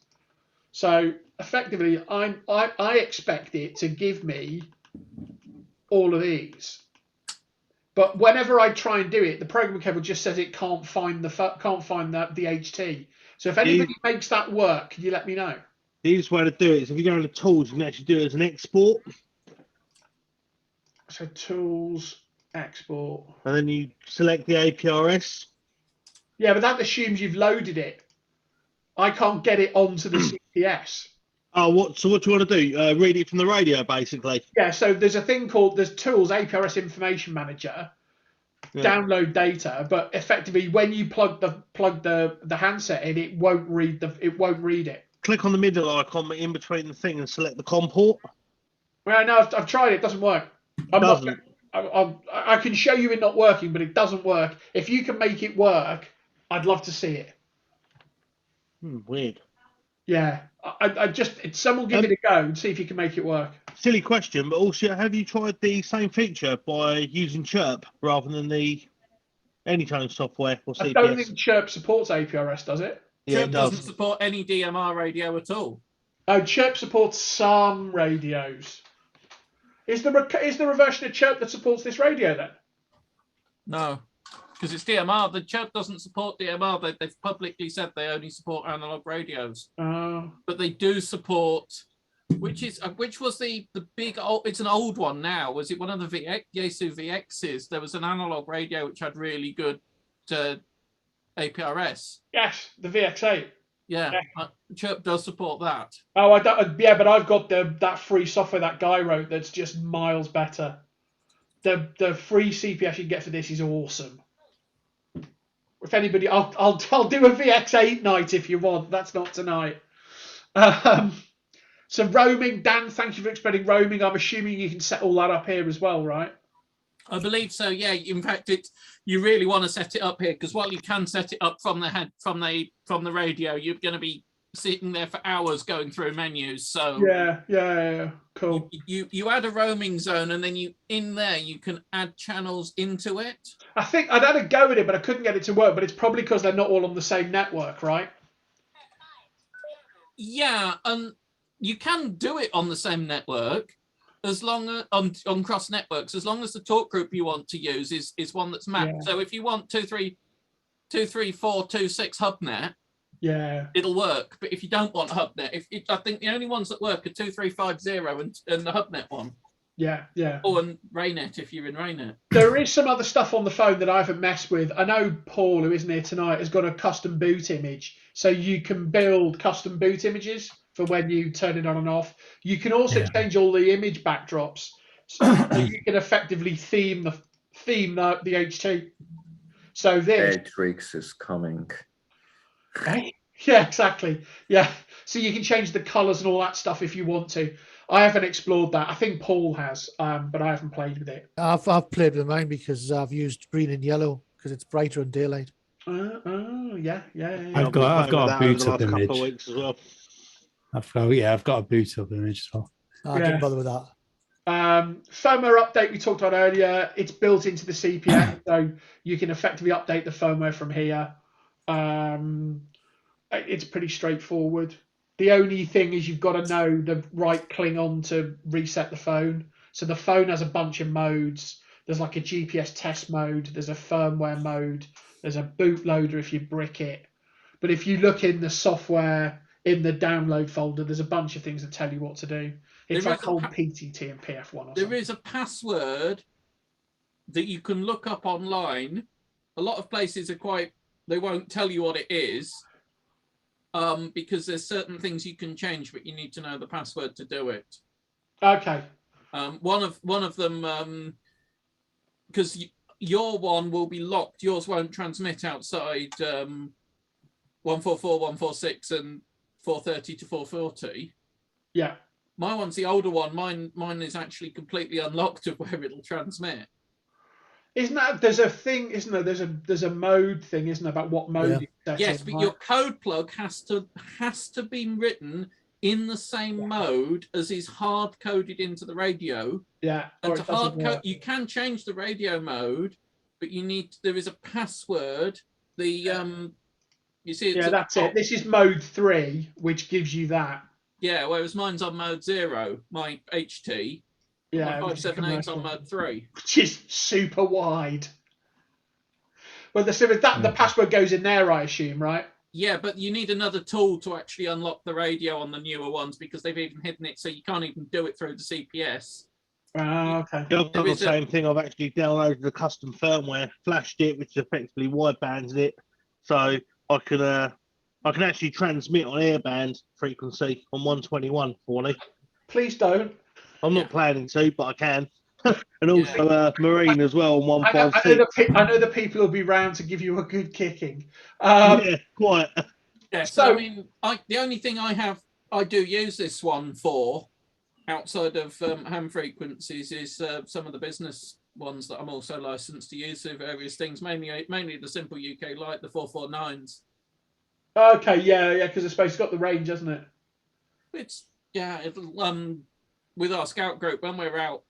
So effectively, I expect it to give me all of these. But whenever I try and do it, the programming cable just says it can't find the HT. So if anybody makes that work, can you let me know? The easiest way to do it is if you go into tools, you can actually do it as an export. So tools, export. And then you select the APRS. Yeah, but that assumes you've loaded it. I can't get it onto the CPS. Oh, so what do you want to do? Read it from the radio, basically. Yeah, so there's a thing called tools, APRS Information Manager, download data, but effectively when you plug the handset in, it won't read it. Click on the middle icon in between the thing and select the COM port. Well, no, I've tried it. It doesn't work. I can show you it not working, but it doesn't work. If you can make it work, I'd love to see it. Weird. Yeah, someone give it a go and see if you can make it work. Silly question, but also, have you tried the same feature by using Chirp rather than the Anytone software or CPS? I don't think Chirp supports APRS, does it? Yeah, Chirp doesn't support any DMR radio at all. Oh, Chirp supports some radios. Is there a version of Chirp that supports this radio then? No, because it's DMR. The Chirp doesn't support DMR. They've publicly said they only support analog radios. But they do support, which was the big old. It's an old one now. Was it one of the Yaesu VXs? There was an analog radio which had really good APRS. Yes, the VX8. Yeah. Chirp does support that. Oh, I don't. Yeah, but I've got that free software that guy wrote that's just miles better. The free CPS you get for this is awesome. If anybody, I'll do a VX8 night if you want. That's not tonight. So roaming, Dan, thank you for explaining roaming. I'm assuming you can set all that up here as well, right? I believe so. Yeah. In fact, you really want to set it up here because while you can set it up from the radio, you're going to be sitting there for hours going through menus. So yeah, cool. You add a roaming zone, and then you can add channels into it. I think I'd had a go at it, but I couldn't get it to work. But it's probably because they're not all on the same network, right? Yeah, and you can do it on the same network as long as on cross networks, as long as the talk group you want to use is one that's mapped. Yeah. So if you want 23426 HubNet, yeah, it'll work. But if you don't want HubNet, I think the only ones that work are 2350 and the HubNet one. Yeah. Oh, and Raynet if you're in Raynet. There is some other stuff on the phone that I haven't messed with. I know Paul, who isn't here tonight, has got a custom boot image, so you can build custom boot images for when you turn it on and off. You can also change all the image backdrops, so you can effectively theme the HT. So this Matrix is coming. Okay. Yeah, exactly. Yeah, so you can change the colours and all that stuff if you want to. I haven't explored that. I think Paul has, but I haven't played with it. I've played with mine because I've used green and yellow because it's brighter in daylight. Yeah. I've got a boot up image. Weeks as well. I've got a boot up image as well. I didn't bother with that. Firmware update we talked about earlier. It's built into the CPS, so you can effectively update the firmware from here. It's pretty straightforward. The only thing is you've got to know the right Klingon to reset the phone. So the phone has a bunch of modes. There's like a GPS test mode. There's a firmware mode. There's a bootloader if you brick it. But if you look in the software in the download folder, there's a bunch of things that tell you what to do. It's like old PTT and PF1. There is a password that you can look up online. A lot of places they won't tell you what it is. Because there's certain things you can change, but you need to know the password to do it. Okay. One of them, because your one will be locked. Yours won't transmit outside 144, 146, and 430 to 440. Yeah. My one's the older one. Mine is actually completely unlocked of where it'll transmit. Isn't that there's a thing? Isn't there? There's a mode thing, isn't there, about what mode Yeah. you set Yes, in, but right? your code plug has to be written in the same mode as is hard coded into the radio. Yeah. And or to it doesn't hard code, work. you can change the radio mode, but there is a password. You see, it's Yeah, at the that's it. top. This is mode 3, which gives you that. Yeah, whereas mine's on mode 0, my HT. Yeah, My which is 578's on commercial. mode 3. Which is super wide. Well, the Hmm. password goes in there, I assume, right? Yeah, but you need another tool to actually unlock the radio on the newer ones because they've even hidden it, so you can't even do it through the CPS. Oh, okay. Yeah, I've done There the is a- same thing. I've actually downloaded the custom firmware, flashed it, which effectively widebanded it, so I can actually transmit on airband frequency on 121 40. Please don't. I'm not planning to, but I can. And also marine as well on I know 156. I know the people will be round to give you a good kicking. Yeah, quite. Yeah, so I mean, the only thing I do use this one for, outside of ham frequencies, is some of the business ones that I'm also licensed to use for various things, mainly the simple UK Light, the 449s. Okay, yeah, because the space got the range, hasn't it? It's with our scout group when we're out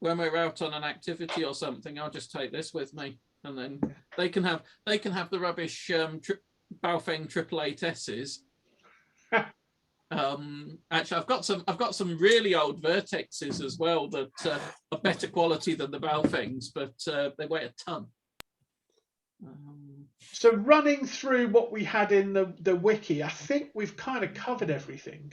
on an activity or something, I'll just take this with me, and then they can have the rubbish Baofeng 888Ss. Actually, I've got some really old Vertexes as well that are better quality than the Baofengs, but they weigh a ton. So running through what we had in the wiki, I think we've kind of covered everything.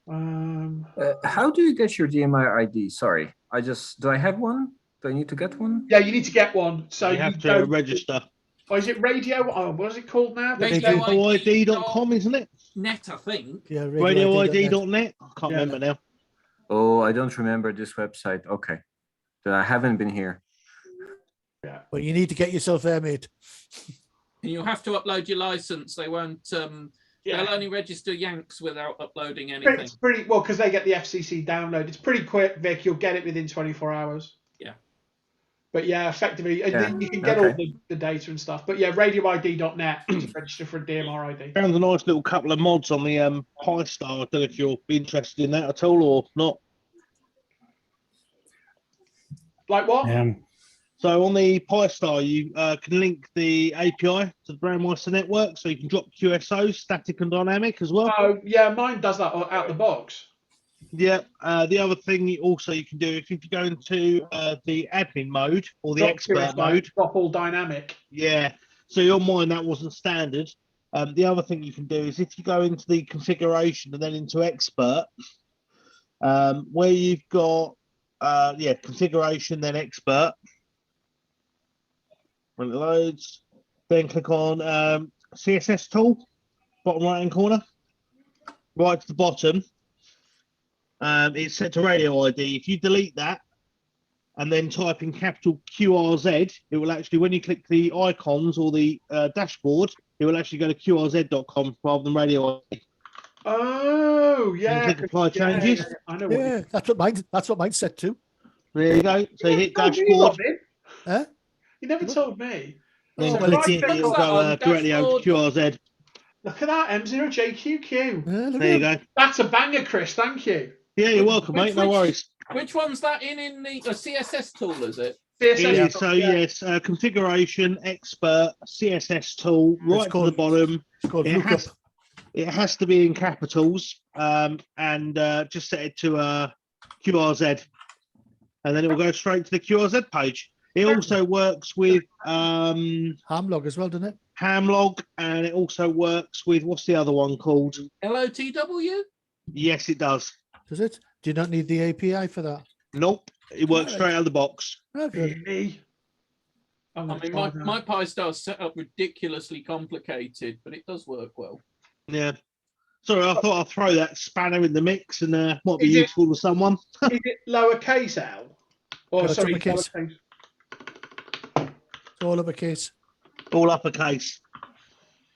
How do you get your DMI ID? Sorry, do I have one? Do I need to get one? Yeah, you need to get one. So You have to register. Or is it radio? Oh, what is it called now? RadioID.com, isn't it? Net, I think. Yeah, RadioID.net. I can't remember now. Oh, I don't remember this website. Okay, then I haven't been here. Yeah, but you need to get yourself there, mate. And you'll have to upload your license. They won't. They'll only register Yanks without uploading anything. It's pretty well because they get the FCC download. It's pretty quick, Vic. You'll get it within 24 hours. Yeah. But yeah, effectively, you can get all the data and stuff. But yeah, radioid.net to register for a DMR ID. Found a nice little couple of mods on the Pi-Star. I don't know if you're interested in that at all or not. Like what? So on the Pi-Star, you can link the API to the Brandmeister network, so you can drop QSOs, static and dynamic as well. Oh yeah, mine does that out the box. Yeah. The other thing you can do if you go into the admin mode or the Drop expert QSO, mode. Drop all dynamic. Yeah. So on mine that wasn't standard. The other thing you can do is if you go into the configuration and then into expert, where you've got configuration then expert. When it loads, then click on CSS tool, bottom right hand corner, right to the bottom. It's set to radio ID. If you delete that and then type in capital QRZ, it will actually, when you click the icons or the dashboard, it will actually go to QRZ.com rather than radio ID. Oh yeah. And click apply changes. Yeah, I know. Yeah, that's what mine's set to. There you go. So you hit dashboard. Huh? You never told me. Then So click it, it will go directly over to QRZ. Look at that, M0JQQ. There you go. That's a banger, Chris. Thank you. Yeah, you're welcome, mate. No worries. Which one's that in the CSS tool, is it? CSS So yes, configuration, expert, CSS tool, right to the bottom. It has to be in capitals, and just set it to QRZ, and then it will go straight to the QRZ page. It also works with Hamlog as well, doesn't it? Hamlog, and it also works with what's the other one called? LOTW? Yes, it does. Does it? Do you not need the API for that? Nope, it works straight out of the box. Really? I mean, my Pi-Star is set up ridiculously complicated, but it does work well. Yeah. Sorry, I thought I'd throw that spanner in the mix and might be useful to someone. Is it lowercase L? Or No, sorry, uppercase. lowercase. All uppercase. All uppercase.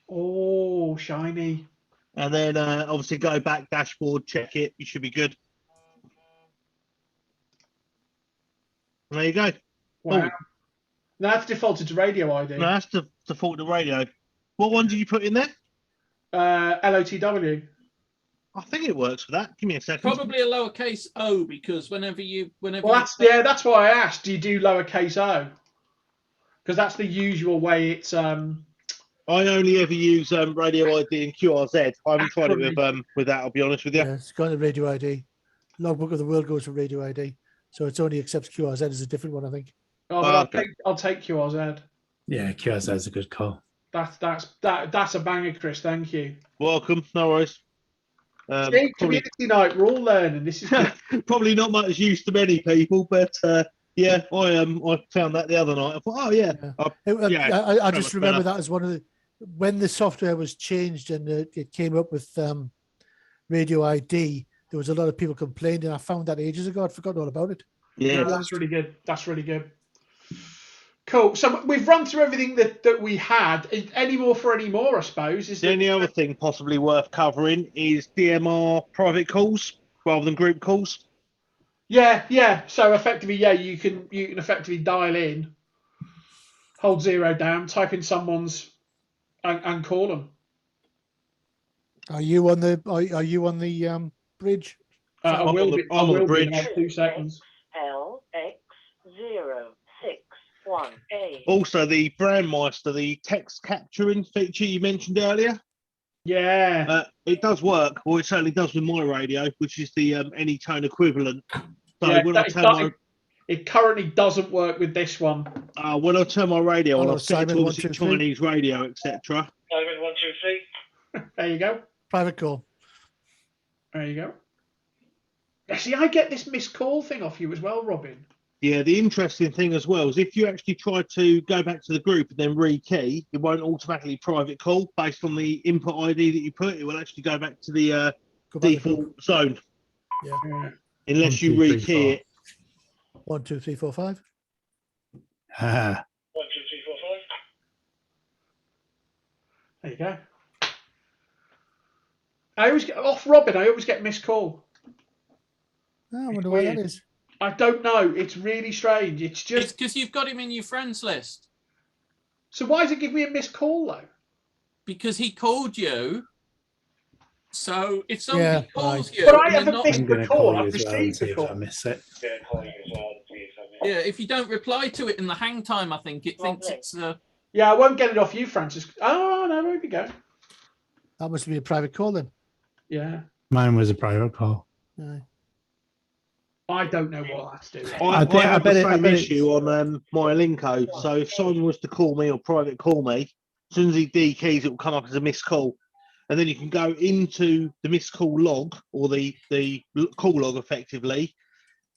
Oh, shiny. And then obviously go back, dashboard, check it. You should be good. There you go. Wow. That's defaulted to radio ID. No, that's the default to radio. What one did you put in there? LOTW. I think it works for that. Give me a second. Probably a lowercase o, because whenever Well, that's why I asked. Do you do lowercase o? Because that's the usual way it's. I only ever use radio ID and QRZ. I haven't tried it with that. I'll be honest with you. Yeah, it's got a radio ID. Logbook of the world goes for radio ID, so it's only accepts QRZ as a different one, I think. Oh, but I'll take QRZ. Yeah, QRZ is a good call. That's a banger, Chris. Thank you. Welcome. No worries. See, community night. We're all learning. This is good. Probably not much use to many people, but yeah, I found that the other night. I thought, oh yeah, I just remember that as one of the when the software was changed and it came up with radio ID. There was a lot of people complaining. I found that ages ago. I'd forgotten all about it. Yeah, that's really good. That's really good. Cool. So we've run through everything that we had. Any more for any more, I suppose? The only other thing possibly worth covering is DMR private calls rather than group calls. Yeah. So effectively, you can effectively dial in, hold 0 down, type in someone's, and call them. Are you on the bridge? I will be on the bridge. In about 2 seconds. LX061A. Also, the Brandmeister, the text capturing feature you mentioned earlier. Yeah. It does work, or it certainly does with my radio, which is the Anytone equivalent. So Yeah, when I turn it currently doesn't work with this one. when I turn my radio on, Hello, I've set it Simon, to 1, 2, 3. Chinese radio, etc. Simon 1, 2, 3. There you go. Private call. There you go. See, I get this missed call thing off you as well, Robin. Yeah, the interesting thing as well is if you actually try to go back to the group and then rekey, it won't automatically private call based on the input ID that you put. It will actually go back to the default zone. Yeah. Unless you rekey it. 1, 2, 3, 4, 5. 1, 2, 3, 4, 5. There you go. I always get off Robin. I always get missed call. I wonder why that is. I don't know. It's really strange. It's just because you've got him in your friends list. So why does it give me a missed call though? Because he called you. So if somebody calls you, but I haven't missed the call. I've as well and received see the if call. I miss it. Yeah, if you don't reply to it in the hang time, I think it thinks it's. Yeah, I won't get it off you, Francis. Oh no, there we go. That must be a private call then. Yeah. Mine was a private call. Aye. I don't know what that's doing. I have the same issue on my Linko. So if someone was to call me or private call me, as soon as he dekeys, it will come up as a missed call. And then you can go into the missed call log or the call log effectively.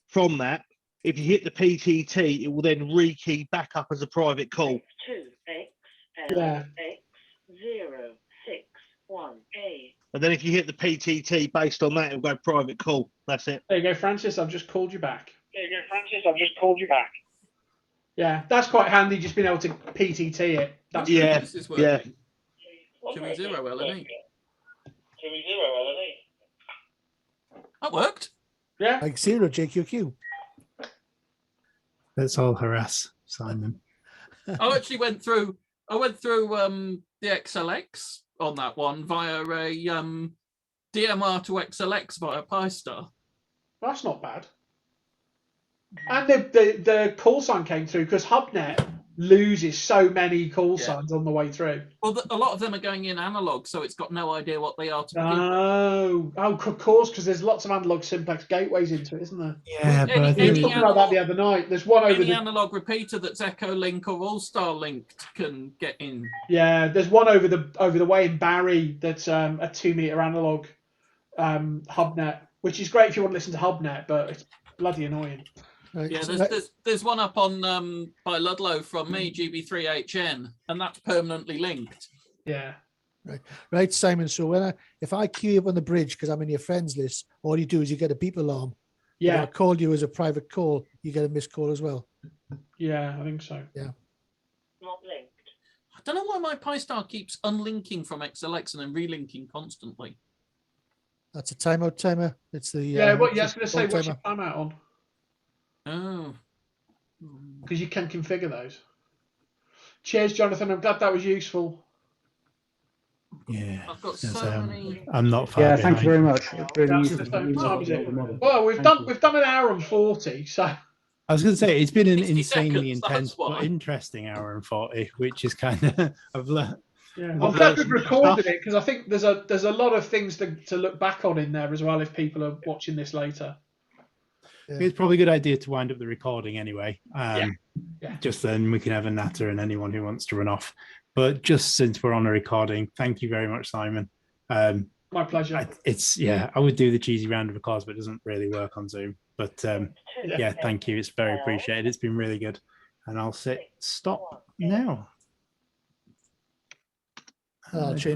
From that, if you hit the PTT, it will then rekey back up as a private call. 2XLX061A. And then if you hit the PTT based on that, it'll go private call. That's it. There you go, Francis. I've just called you back. Yeah, that's quite handy. Just being able to PTT it. That's yeah. 2E0 LNE. That worked. Yeah. Like 0 JQQ. Let's all harass Simon. I actually went through the XLX on that one via a DMR to XLX via Pi-Star. That's not bad. And the call sign came through because HubNet loses so many call signs on the way through. Well, a lot of them are going in analog, so it's got no idea what they are to begin with. Of course, because there's lots of analog simplex gateways into it, isn't there? Yeah, but I We were think talking about that the other night. There's one over Any analog repeater that's Echo Link or All Star linked can get in. Yeah, there's one over the way in Barry that's a 2-meter analog HubNet, which is great if you want to listen to HubNet, but it's bloody annoying. Right. Yeah, there's one up on by Ludlow from me, GB3HN, and that's permanently linked. Yeah. Right, Simon. So if I queue up on the bridge because I'm in your friends list, all you do is you get a beep alarm. Yeah. If I call you as a private call, you get a missed call as well. Yeah, I think so. Yeah. not linked. I don't know why my Pi-Star keeps unlinking from XLX and then relinking constantly. That's a timeout timer. It's the Yeah, what I was going to say, what's your timeout on? Oh. because you can configure those. Cheers, Jonathan. I'm glad that was useful. Yeah, I've got yes, so many. I'm not far Yeah, behind. thank you very much. Really Yeah, useful. so You time is know it? the model. Well, we've Thank you. done an hour and 40, so I was going to say it's been an 60 insanely seconds, that's intense but why. interesting hour and 40, which is kind of I've learned. yeah. Well, I'm glad that's we've recorded it because I think there's a lot of things to look back on in there as well if people are watching this later. It's probably a good idea to wind up the recording anyway. Yeah. Just then we can have a natter and anyone who wants to run off. But just since we're on a recording, thank you very much, Simon. My pleasure. I would do the cheesy round of applause, but it doesn't really work on Zoom. But yeah, thank you. It's very appreciated. It's been really good. And I'll say stop now. I'll change